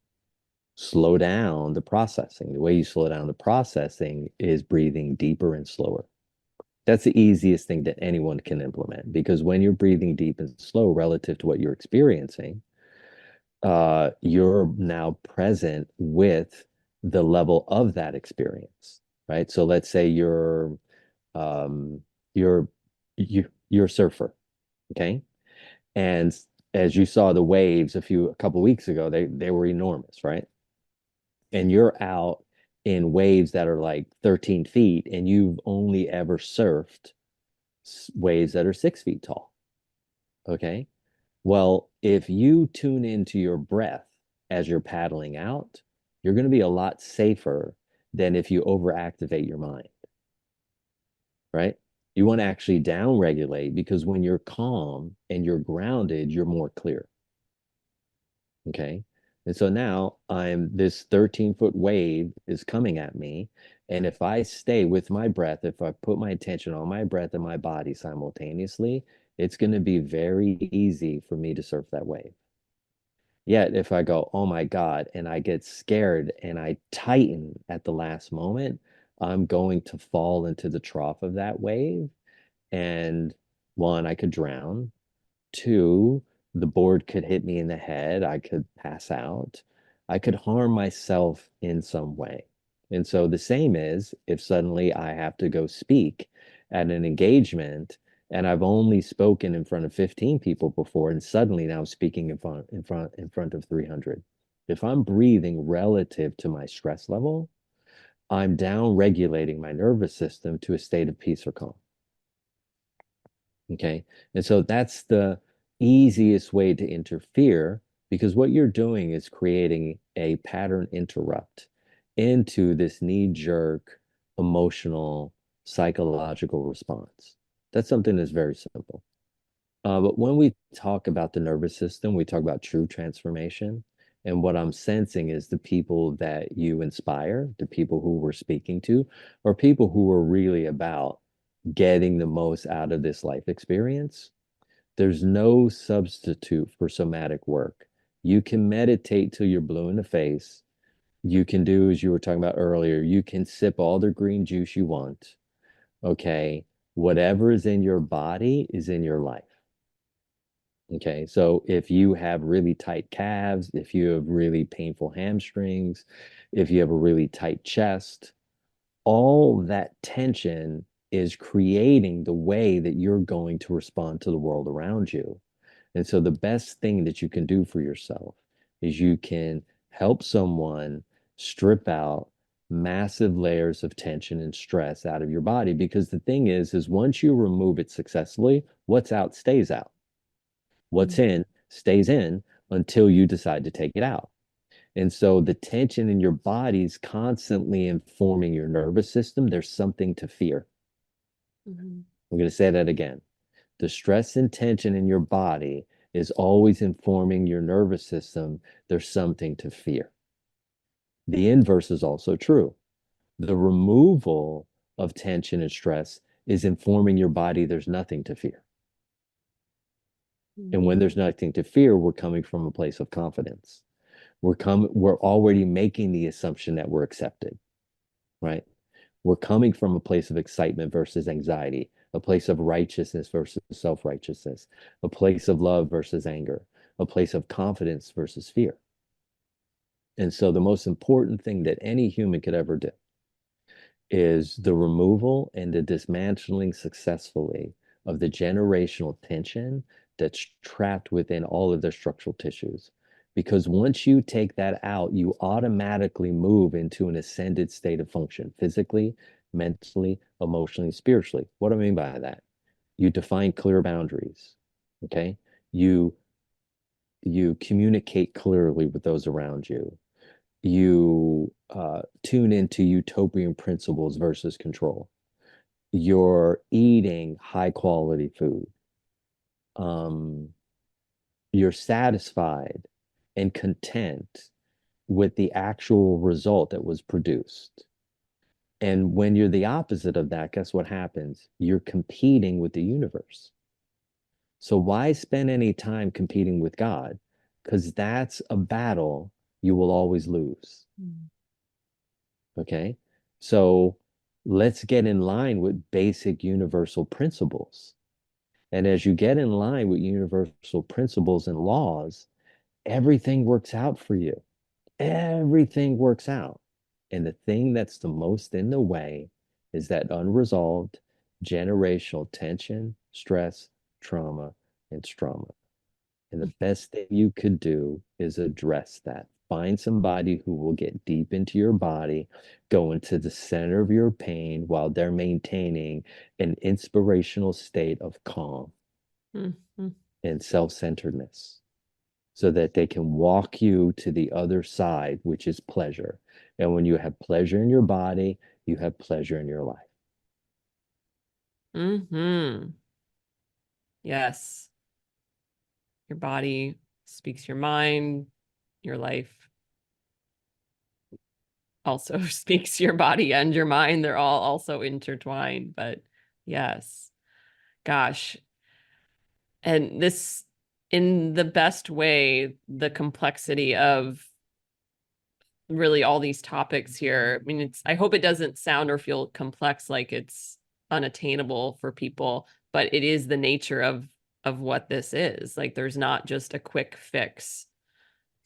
Slow down the processing. The way you slow down the processing is breathing deeper and slower. That's the easiest thing that anyone can implement because when you're breathing deep and slow relative to what you're experiencing, you're now present with the level of that experience, right? So let's say um, you're you're a surfer, okay? And as you saw the waves a couple weeks ago, they were enormous, right? And you're out in waves that are like 13 feet, and you've only ever surfed waves that are 6 feet tall. Okay. Well, if you tune into your breath as you're paddling out, you're going to be a lot safer than if you overactivate your mind, right? You want to actually down regulate because when you're calm and you're grounded, you're more clear. Okay. And so now this 13-foot wave is coming at me. And if I stay with my breath, if I put my attention on my breath and my body simultaneously, it's going to be very easy for me to surf that wave. Yet if I go, oh my God, and I get scared and I tighten at the last moment, I'm going to fall into the trough of that wave. And one, I could drown. Two, the board could hit me in the head. I could pass out. I could harm myself in some way. And so the same is if suddenly I have to go speak at an engagement and I've only spoken in front of 15 people before, and suddenly now I'm speaking in front of 300. If I'm breathing relative to my stress level, I'm down regulating my nervous system to a state of peace or calm. Okay. And so that's the easiest way to interfere because what you're doing is creating a pattern interrupt into this knee-jerk emotional psychological response. That's something that's very simple. But when we talk about the nervous system, we talk about true transformation. And what I'm sensing is the people that you inspire, the people who we're speaking to, are people who are really about getting the most out of this life experience. There's no substitute for somatic work. You can meditate till you're blue in the face. You can do, as you were talking about earlier, you can sip all the green juice you want. Okay. Whatever is in your body is in your life. Okay. So if you have really tight calves, if you have really painful hamstrings, if you have a really tight chest, all that tension is creating the way that you're going to respond to the world around you. And so the best thing that you can do for yourself is you can help someone strip out massive layers of tension and stress out of your body because the thing is once you remove it successfully, what's out stays out. What's in stays in until you decide to take it out. And so the tension in your body is constantly informing your nervous system. There's something to fear. Mm-hmm. I'm going to say that again. The stress and tension in your body is always informing your nervous system. There's something to fear. The inverse is also true. The removal of tension and stress is informing your body there's nothing to fear. And when there's nothing to fear, we're coming from a place of confidence. We're already making the assumption that we're accepted, right? We're coming from a place of excitement versus anxiety, a place of righteousness versus self-righteousness, a place of love versus anger, a place of confidence versus fear. And so the most important thing that any human could ever do is the removal and the dismantling successfully of the generational tension that's trapped within all of their structural tissues. Because once you take that out, you automatically move into an ascended state of function physically, mentally, emotionally, spiritually. What do I mean by that? You define clear boundaries. Okay. You you communicate clearly with those around you. You tune into utopian principles versus control. You're eating high quality food. Um, you're satisfied and content with the actual result that was produced. And when you're the opposite of that, guess what happens? You're competing with the universe. So why spend any time competing with God? Because that's a battle you will always lose. Mm. Okay. So let's get in line with basic universal principles. And as you get in line with universal principles and laws, everything works out for you. Everything works out. And the thing that's the most in the way is that unresolved generational tension, stress, trauma, and trauma. And the best thing you could do is address that. Find somebody who will get deep into your body, go into the center of your pain while they're maintaining an inspirational state of calm Mhm. and self-centeredness so that they can walk you to the other side, which is pleasure. And when you have pleasure in your body, you have pleasure in your life. Mhm. Yes. Your body speaks your mind, your life also speaks your body and your mind. They're all also intertwined, but yes. Gosh. And this, in the best way, the complexity of really all these topics here. I mean, I hope it doesn't sound or feel complex like it's unattainable for people, but it is the nature of what this is. Like there's not just a quick fix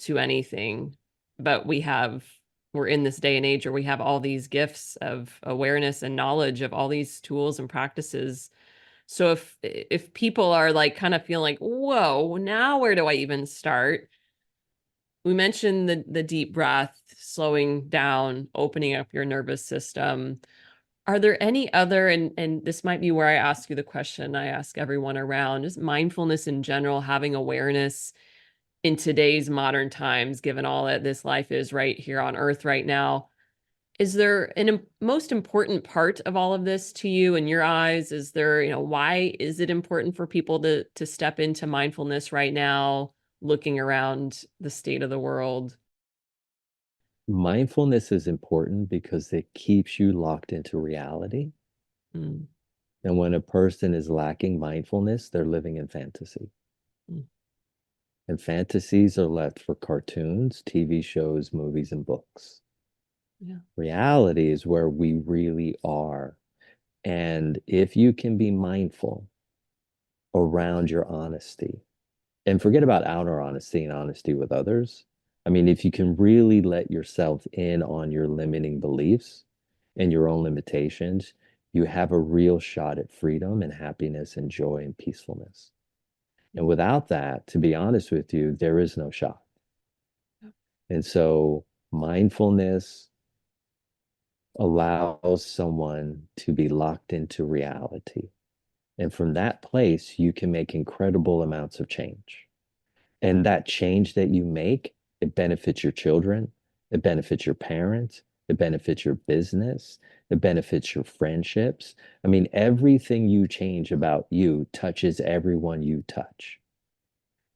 to anything, but we're in this day and age where we have all these gifts of awareness and knowledge of all these tools and practices. So if people are like kind of feeling like, whoa, now where do I even start? We mentioned the deep breath, slowing down, opening up your nervous system. Are there any other, and this might be where I ask you the question I ask everyone around, is mindfulness in general, having awareness in today's modern times, given all that this life is right here on earth right now? Is there most important part of all of this to you in your eyes? Is there, why is it important for people to step into mindfulness right now, looking around the state of the world? Mindfulness is important because it keeps you locked into reality. Mm, And when a person is lacking mindfulness, they're living in fantasy. mm, And fantasies are left for cartoons, TV shows, movies, and books. yeah. Reality is where we really are. And if you can be mindful around your honesty, and forget about outer honesty and honesty with others. I mean, if you can really let yourself in on your limiting beliefs and your own limitations, you have a real shot at freedom and happiness and joy and peacefulness. And without that, to be honest with you, there is no shot. And so mindfulness allows someone to be locked into reality. And from that place, you can make incredible amounts of change. And that change that you make, it benefits your children, it benefits your parents, it benefits your business, it benefits your friendships. I mean, everything you change about you touches everyone you touch.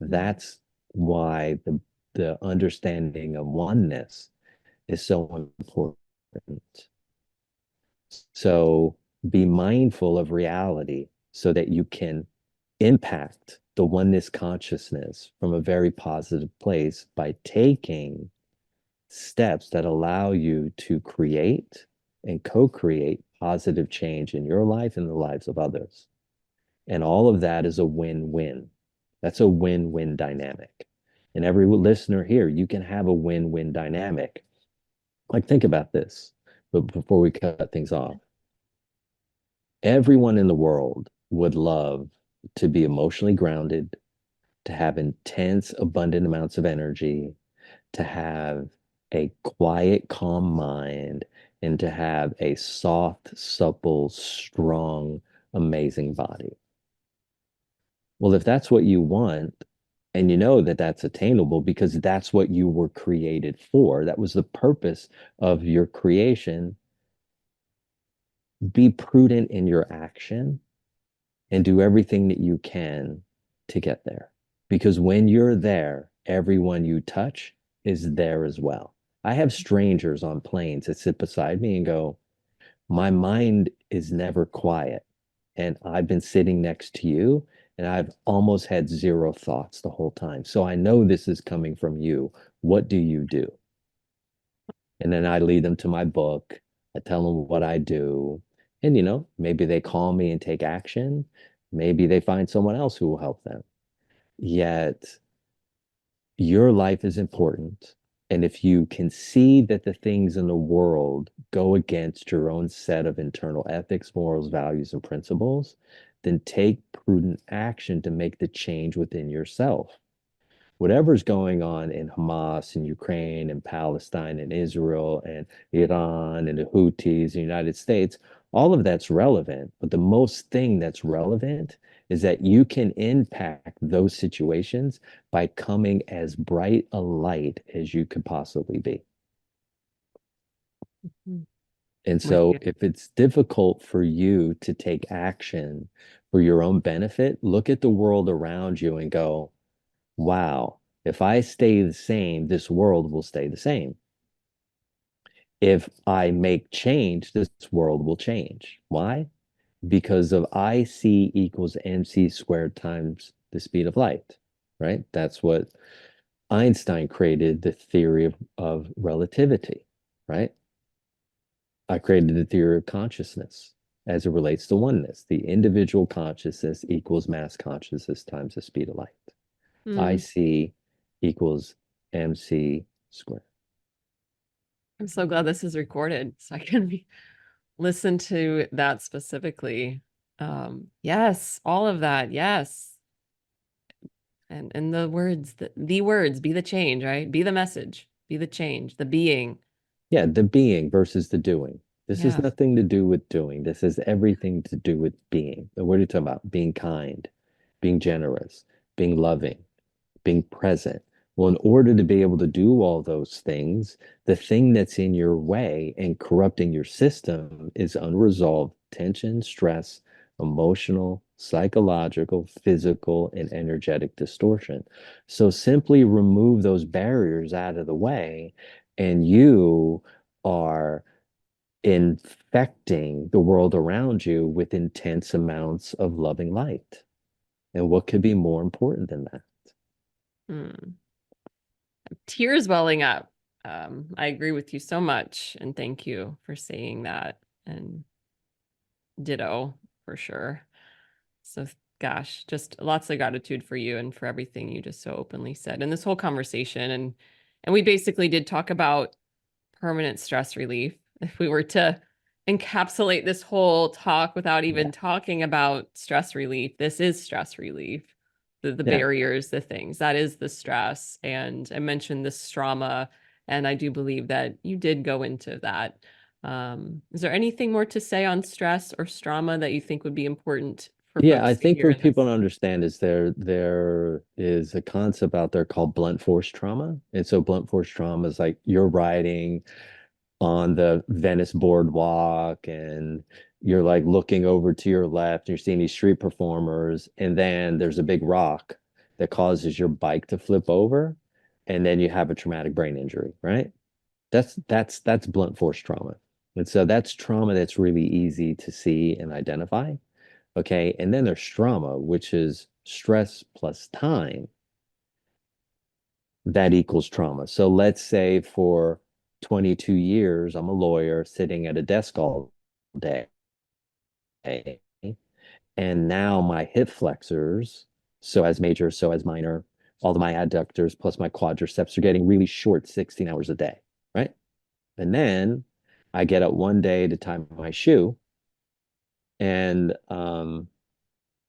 Mm, That's why the understanding of oneness is so important. So be mindful of reality so that you can impact the oneness consciousness from a very positive place by taking steps that allow you to create and co-create positive change in your life and the lives of others. And all of that is a win-win. That's a win-win dynamic. And every listener here, you can have a win-win dynamic. Like, think about this. But before we cut things off, everyone in the world would love to be emotionally grounded, to have intense, abundant amounts of energy, to have a quiet, calm mind, and to have a soft, supple, strong, amazing body. Well, if that's what you want, and you know that that's attainable because that's what you were created for, that was the purpose of your creation, be prudent in your action and do everything that you can to get there. Because when you're there, everyone you touch is there as well. I have strangers on planes that sit beside me and go, my mind is never quiet. And I've been sitting next to you and I've almost had zero thoughts the whole time. So I know this is coming from you. What do you do? And then I lead them to my book. I tell them what I do. And, maybe they call me and take action. Maybe they find someone else who will help them. Yet, your life is important. And if you can see that the things in the world go against your own set of internal ethics, morals, values, and principles, then take prudent action to make the change within yourself. Whatever's going on in Hamas and Ukraine and Palestine and Israel and Iran and the Houthis and the United States, all of that's relevant. But the most thing that's relevant is that you can impact those situations by coming as bright a light as you could possibly be. Mhm. And With so you. if it's difficult for you to take action for your own benefit, look at the world around you and go, wow, if I stay the same, this world will stay the same. If I make change, this world will change. Why? Because of IC equals MC squared times the speed of light, right? That's what Einstein created the theory of relativity, right? I created the theory of consciousness as it relates to oneness. The individual consciousness equals mass consciousness times the speed of light. Mm, IC equals MC squared. I'm so glad this is recorded so I can listen to that specifically. Yes, all of that. Yes. And the words, the words, be the change, right? Be the message, be the change, the being. Yeah, the being versus the doing. This has Yeah. nothing to do with doing. This has everything to do with being. What are you talking about? Being kind, being generous, being loving, being present. Well, in order to be able to do all those things, the thing that's in your way and corrupting your system is unresolved tension, stress, emotional, psychological, physical, and energetic distortion. So simply remove those barriers out of the way, and you are infecting the world around you with intense amounts of loving light. And what could be more important than that? Hmm. Tears welling up. I agree with you so much, and thank you for saying that. And ditto for sure. So, gosh, just lots of gratitude for you and for everything you just so openly said in this whole conversation. And we basically did talk about permanent stress relief. If we were to encapsulate this whole talk without Yeah. even talking about stress relief, this is stress relief. The Yeah. barriers, the things, that is the stress. And I mentioned this trauma, and I do believe that you did go into that. Is there anything more to say on stress or trauma that you think would be important for Yeah, I folks to think hear for in people this? to understand is there is a concept out there called blunt force trauma. And so blunt force trauma is like you're riding on the Venice boardwalk and you're like looking over to your left, and you're seeing these street performers, and then there's a big rock that causes your bike to flip over, and then you have a traumatic brain injury, right? That's blunt force trauma. And so that's trauma that's really easy to see and identify. Okay. And then there's trauma, which is stress plus time that equals trauma. So let's say for 22 years, I'm a lawyer sitting at a desk all day. And now my hip flexors, so as major, so as minor, all of my adductors plus my quadriceps are getting really short 16 hours a day, right? And then I get up one day to tie my shoe, and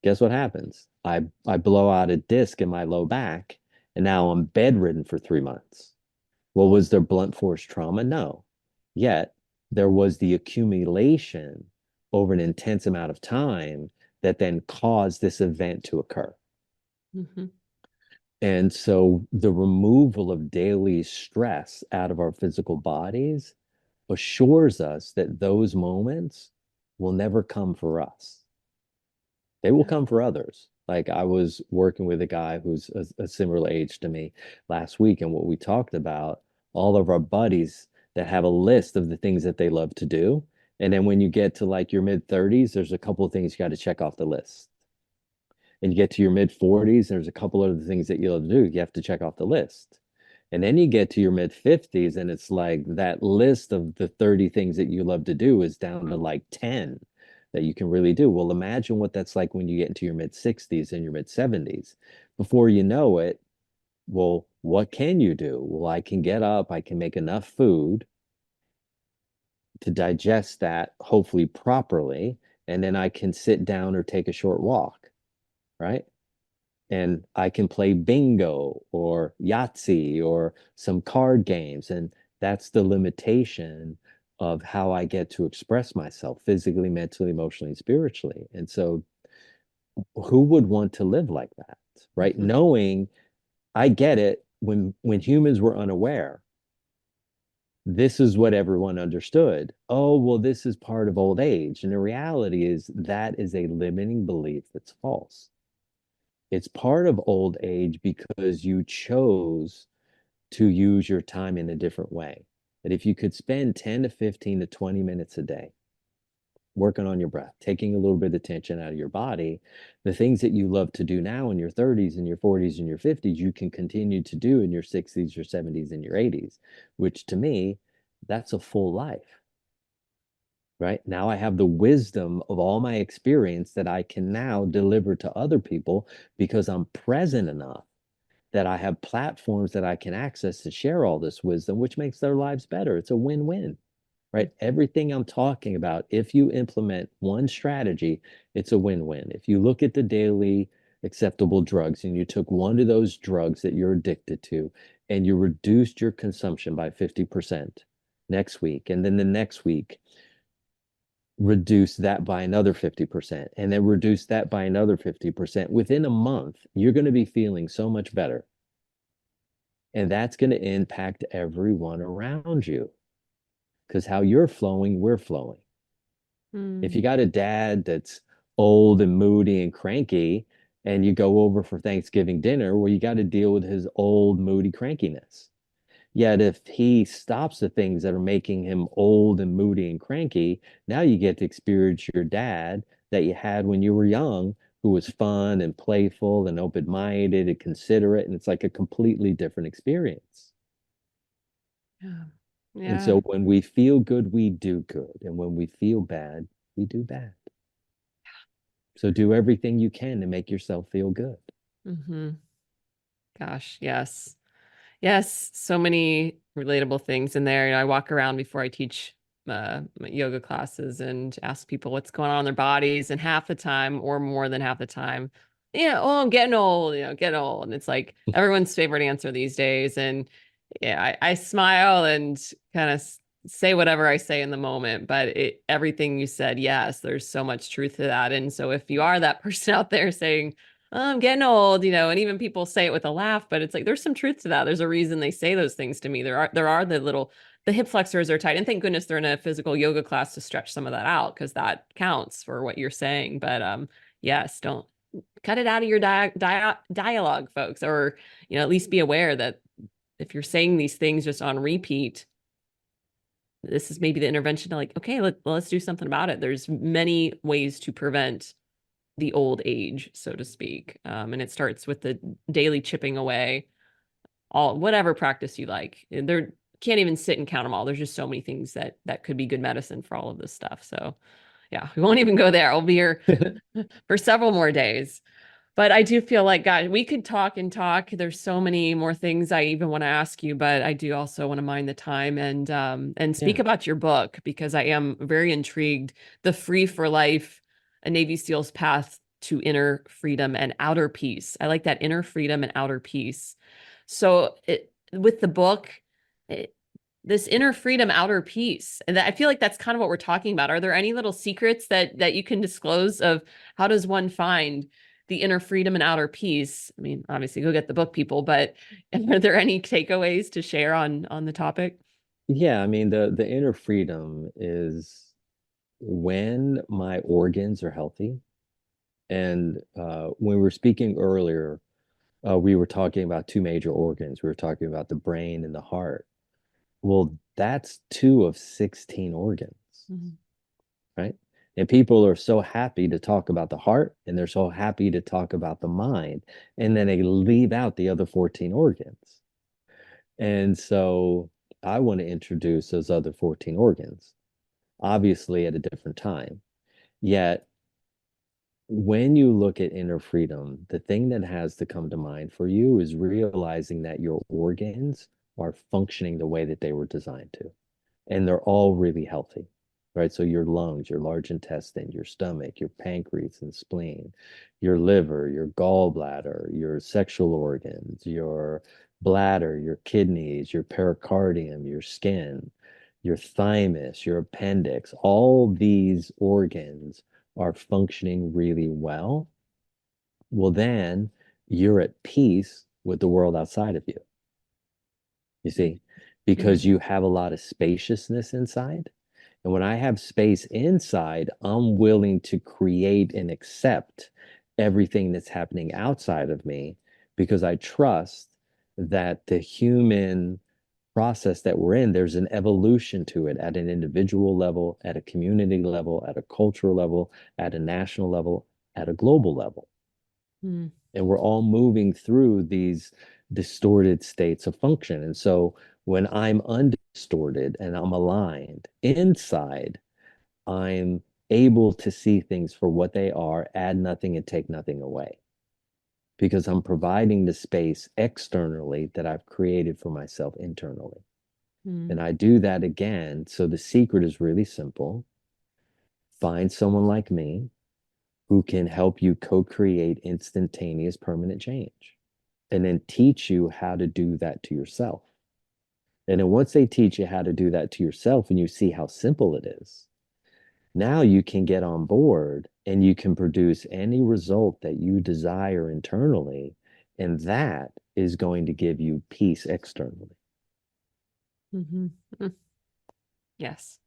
guess what happens? I blow out a disc in my low back, and now I'm bedridden for 3 months. Well, was there blunt force trauma? No. Yet there was the accumulation over an intense amount of time that then caused this event to occur. Mhm. And so the removal of daily stress out of our physical bodies assures us that those moments will never come for us. They will Yeah. come for others. Like I was working with a guy who's a similar age to me last week, and what we talked about, all of our buddies that have a list of the things that they love to do. And then when you get to like your mid 30s, there's a couple of things you got to check off the list. And you get to your mid 40s, there's a couple of the things that you love to do. You have to check off the list. And then you get to your mid 50s, and it's like that list of the 30 things that you love to do is down to like 10 that you can really do. Well, imagine what that's like when you get into your mid 60s and your mid 70s. Before you know it, well, what can you do? Well, I can get up, I can make enough food to digest that, hopefully properly, and then I can sit down or take a short walk, right? And I can play bingo or Yahtzee or some card games. And that's the limitation of how I get to express myself physically, mentally, emotionally, and spiritually. And so, who would want to live like that, right? Mhm. Knowing I get it when humans were unaware, this is what everyone understood. Oh, well, this is part of old age. And the reality is that is a limiting belief that's false. It's part of old age because you chose to use your time in a different way. That if you could spend 10 to 15 to 20 minutes a day working on your breath, taking a little bit of tension out of your body, the things that you love to do now in your 30s and your 40s and your 50s, you can continue to do in your 60s, your 70s, and your 80s, which to me, that's a full life. Right now, I have the wisdom of all my experience that I can now deliver to other people because I'm present enough that I have platforms that I can access to share all this wisdom, which makes their lives better. It's a win-win, right? Everything I'm talking about, if you implement one strategy, it's a win-win. If you look at the daily acceptable drugs and you took one of those drugs that you're addicted to and you reduced your consumption by 50% next week, and then the next week, reduce that by another 50%, and then reduce that by another 50%, within a month, you're going to be feeling so much better. And that's going to impact everyone around you because how you're flowing, we're flowing. If you Mm. got a dad that's old and moody and cranky, and you go over for Thanksgiving dinner, well, you got to deal with his old, moody crankiness. Yet if he stops the things that are making him old and moody and cranky, now you get to experience your dad that you had when you were young, who was fun and playful and open-minded and considerate, and it's like a completely different experience. Yeah. And Yeah. so when we feel good, we do good. And when we feel bad, we do bad. So do everything you can to make yourself feel good. Hmm. Gosh, yes. Yes, so many relatable things in there. You know, I walk around before I teach my yoga classes and ask people what's going on in their bodies, and half the time, or more than half the time, yeah, oh, I'm getting old, getting old. And it's like everyone's favorite answer these days. And yeah, I smile and kind of say whatever I say in the moment, but everything you said, yes, there's so much truth to that. And so if you are that person out there saying, "Oh, I'm getting old," and even people say it with a laugh, but it's like there's some truth to that. There's a reason they say those things to me. There are the hip flexors are tight, and thank goodness they're in a physical yoga class to stretch some of that out because that counts for what you're saying. But yes, don't cut it out of your dialogue, folks, or at least be aware that if you're saying these things just on repeat, this is maybe the intervention to like, okay, let's do something about it. There's many ways to prevent the old age, so to speak. And it starts with the daily chipping away, all whatever practice you like. And there can't even sit and count them all. There's just so many things that could be good medicine for all of this stuff. So yeah, we won't even go there. I'll be here for several more days. But I do feel like, God, we could talk and talk. There's so many more things I even want to ask you, but I do also want to mind the time and speak Yeah. about your book because I am very intrigued. The Free for Life, a Navy SEAL's Path to Inner Freedom and Outer Peace. I like that, inner freedom and outer peace. So with the book, it, this inner freedom, outer peace, and I feel like that's kind of what we're talking about. Are there any little secrets that you can disclose of how does one find the inner freedom and outer peace? I mean, obviously, go get the book, people, but are there any takeaways to share on the topic? Yeah, I mean the inner freedom is when my organs are healthy. And when we were speaking earlier, we were talking about two major organs. We were talking about the brain and the heart. Well, that's two of 16 organs, Mhm. right? And people are so happy to talk about the heart and they're so happy to talk about the mind. And then they leave out the other 14 organs. And so I want to introduce those other 14 organs, obviously at a different time. Yet, when you look at inner freedom, the thing that has to come to mind for you is realizing that your organs are functioning the way that they were designed to, and they're all really healthy, right? So your lungs, your large intestine, your stomach, your pancreas and spleen, your liver, your gallbladder, your sexual organs, your bladder, your kidneys, your pericardium, your skin, your thymus, your appendix, all these organs are functioning really well. Well, then you're at peace with the world outside of you, you see, because Mhm. you have a lot of spaciousness inside. And when I have space inside, I'm willing to create and accept everything that's happening outside of me because I trust that the human process that we're in, there's an evolution to it at an individual level, at a community level, at a cultural level, at a national level, at a global level. Mhm. And we're all moving through these distorted states of function. And so when I'm undistorted and I'm aligned inside, I'm able to see things for what they are, add nothing and take nothing away, because I'm providing the space externally that I've created for myself internally. And Mhm. I do that again. So the secret is really simple. Find someone like me who can help you co-create instantaneous permanent change and then teach you how to do that to yourself. And then once they teach you how to do that to yourself and you see how simple it is, now you can get on board and you can produce any result that you desire internally. And that is going to give you peace externally. Mhm. Mm. Yes.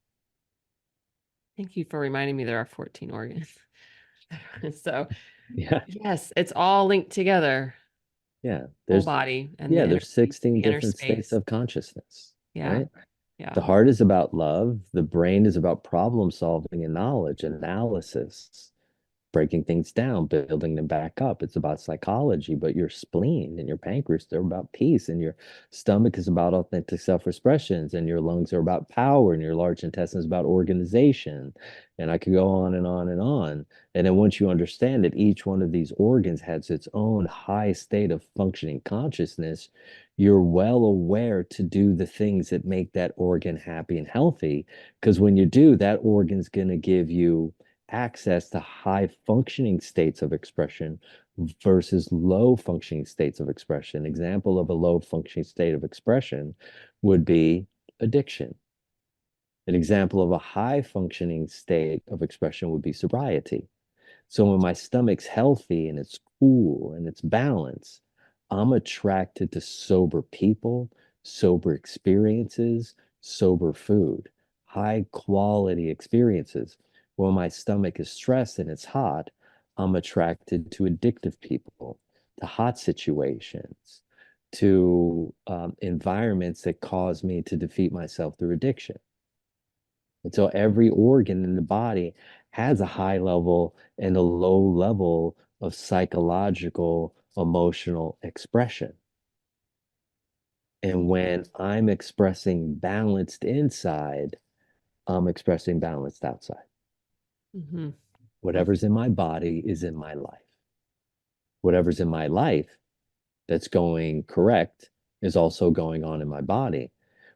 Thank you for reminding me there are 14 organs. So, Yeah. yes, it's all linked together, Yeah. whole There's body and the yeah, inner there's peace, 16 the inner different states space. of consciousness, Yeah. right? Yeah. The heart is about love, the brain is about problem solving and knowledge, analysis, breaking things down, building them back up. It's about psychology, but your spleen and your pancreas, they're about peace, and your stomach is about authentic self-expressions, and your lungs are about power, and your large intestine is about organization. And I could go on and on and on. And then once you understand that each one of these organs has its own high state of functioning consciousness, you're well aware to do the things that make that organ happy and healthy. Because when you do, that organ's going to give you access to high functioning states of expression versus low functioning states of expression. Example of a low functioning state of expression would be addiction. An example of a high functioning state of expression would be sobriety. So when my stomach's healthy and it's cool and it's balanced, I'm attracted to sober people, sober experiences, sober food, high quality experiences. When my stomach is stressed and it's hot, I'm attracted to addictive people, to hot situations, to environments that cause me to defeat myself through addiction. And so every organ in the body has a high level and a low level of psychological, emotional expression. And when I'm expressing balanced inside, I'm expressing balanced outside. Hmm. Whatever's in my body is in my life. whatever's in my life that's going correct is also going on in my body.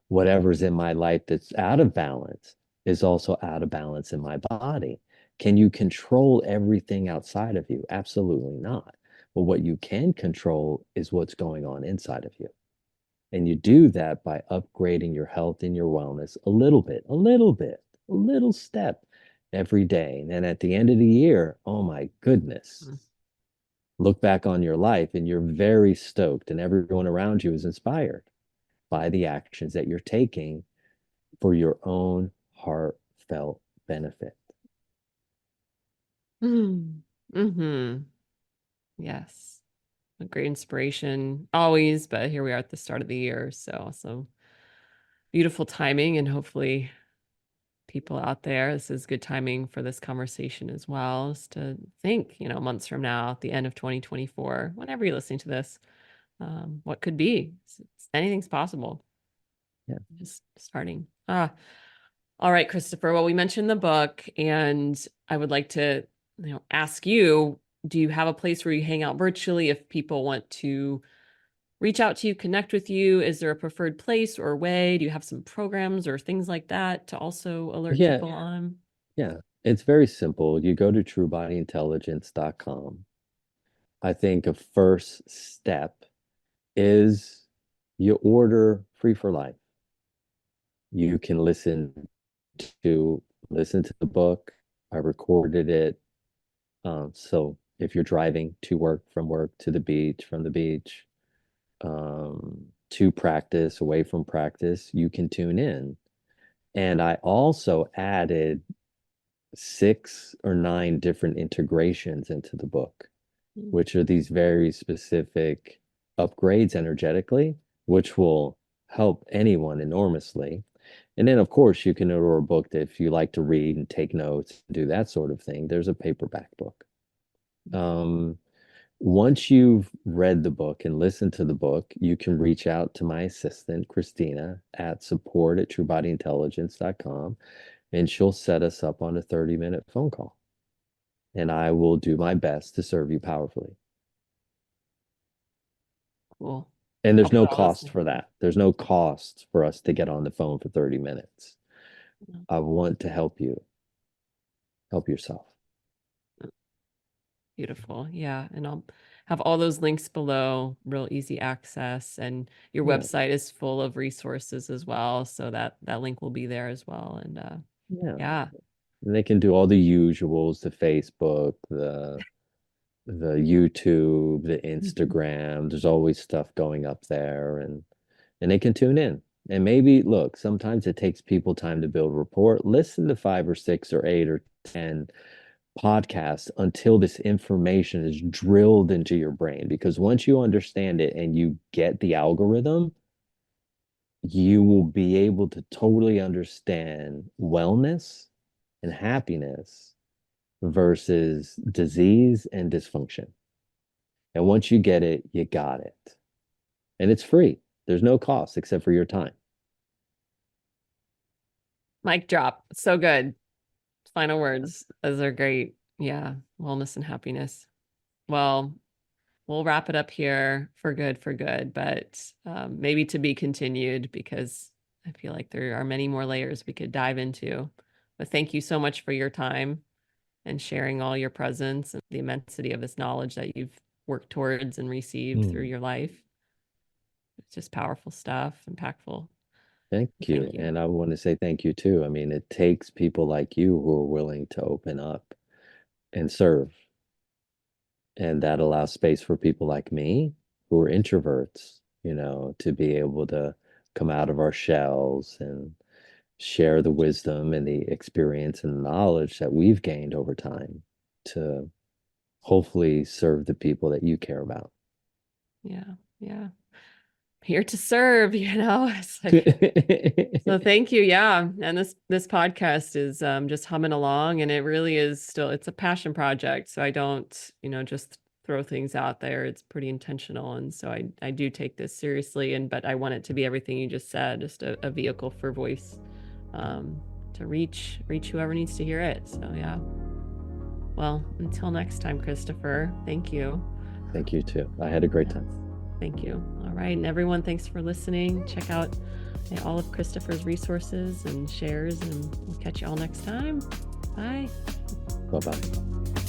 Whatever's in my life that's out of balance is also out of balance in my body. Can you control everything outside of you? Absolutely not. But what you can control is what's going on inside of you. And you do that by upgrading your health and your wellness a little step every day. And then at the end of the year, oh my goodness, Mm. look back on your life and you're very stoked, and everyone around you is inspired by the actions that you're taking for your own heartfelt benefit. Mm-hmm. Yes. A great inspiration always, but here we are at the start of the year. So beautiful timing, and hopefully people out there, this is good timing for this conversation as well, is to think, months from now, at the end of 2024, whenever you're listening to this, what could be. Anything's possible. Yeah. Just starting. All right, Christopher. Well, we mentioned the book, and I would like to, ask you, do you have a place where you hang out virtually if people want to reach out to you, connect with you? Is there a preferred place or way? Do you have some programs or things like that to also alert Yeah, people on? yeah. It's very simple. You go to truebodyintelligence.com. I think a first step is you order Free for Life. You can to listen to the book. I recorded it. So if you're driving to work, from work, to the beach, from the beach, to practice, away from practice, you can tune in. And I also added 6 or 9 different integrations into the book, Mm. which are these very specific upgrades energetically, which will help anyone enormously. And then, of course, you can order a book that if you like to read and take notes, do that sort of thing. There's a paperback book. Um, Once you've read the book and listened to the book, you can reach out to my assistant, Christina, at support@truebodyintelligence.com, and she'll set us up on a 30-minute phone call. And I will do my best to serve you powerfully. Cool. And I'll there's no put all this. cost for that. There's no cost for us to get on the phone for 30 minutes. I want to help you, help yourself. Beautiful. Yeah. And I'll have all those links below, real easy access. And your Yeah, website is full of resources as well. So that link will be there as well. And yeah. yeah. And they can do all the usuals, the Facebook, the YouTube, the Mhm. Instagram. There's always stuff going up there, and they can tune in. And maybe look, sometimes it takes people time to build rapport. Listen to 5 or 6 or 8 or 10 podcasts until this information is drilled into your brain. Because once you understand it and you get the algorithm, you will be able to totally understand wellness and happiness versus disease and dysfunction. And once you get it, you got it. And it's free. There's no cost except for your time. Mic drop. So good. Final words. Those are great. Yeah. Wellness and happiness. Well, we'll wrap it up here for good, but maybe to be continued, because I feel like there are many more layers we could dive into. But thank you so much for your time and sharing all your presence and the immensity of this knowledge that you've worked towards and received through Mm, your life. It's just powerful stuff, impactful. thank you. Thank you. And I want to say thank you too. I mean, it takes people like you who are willing to open up and serve. And that allows space for people like me who are introverts, to be able to come out of our shells and share the wisdom and the experience and knowledge that we've gained over time to hopefully serve the people that you care about. Yeah. Yeah. Here to serve, It's like, so thank you. Yeah. And this podcast is just humming along, and it really is still, it's a passion project. So I don't, just throw things out there. It's pretty intentional. And so I do take this seriously, but I want it to be everything you just said, just a vehicle for voice, um, to reach whoever needs to hear it. So yeah. Well, until next time, Christopher, thank you. Thank you too. I had a great time. Thank you. All right. And everyone, thanks for listening. Check out all of Christopher's resources and shares, and we'll catch you all next time. Bye. Bye-bye.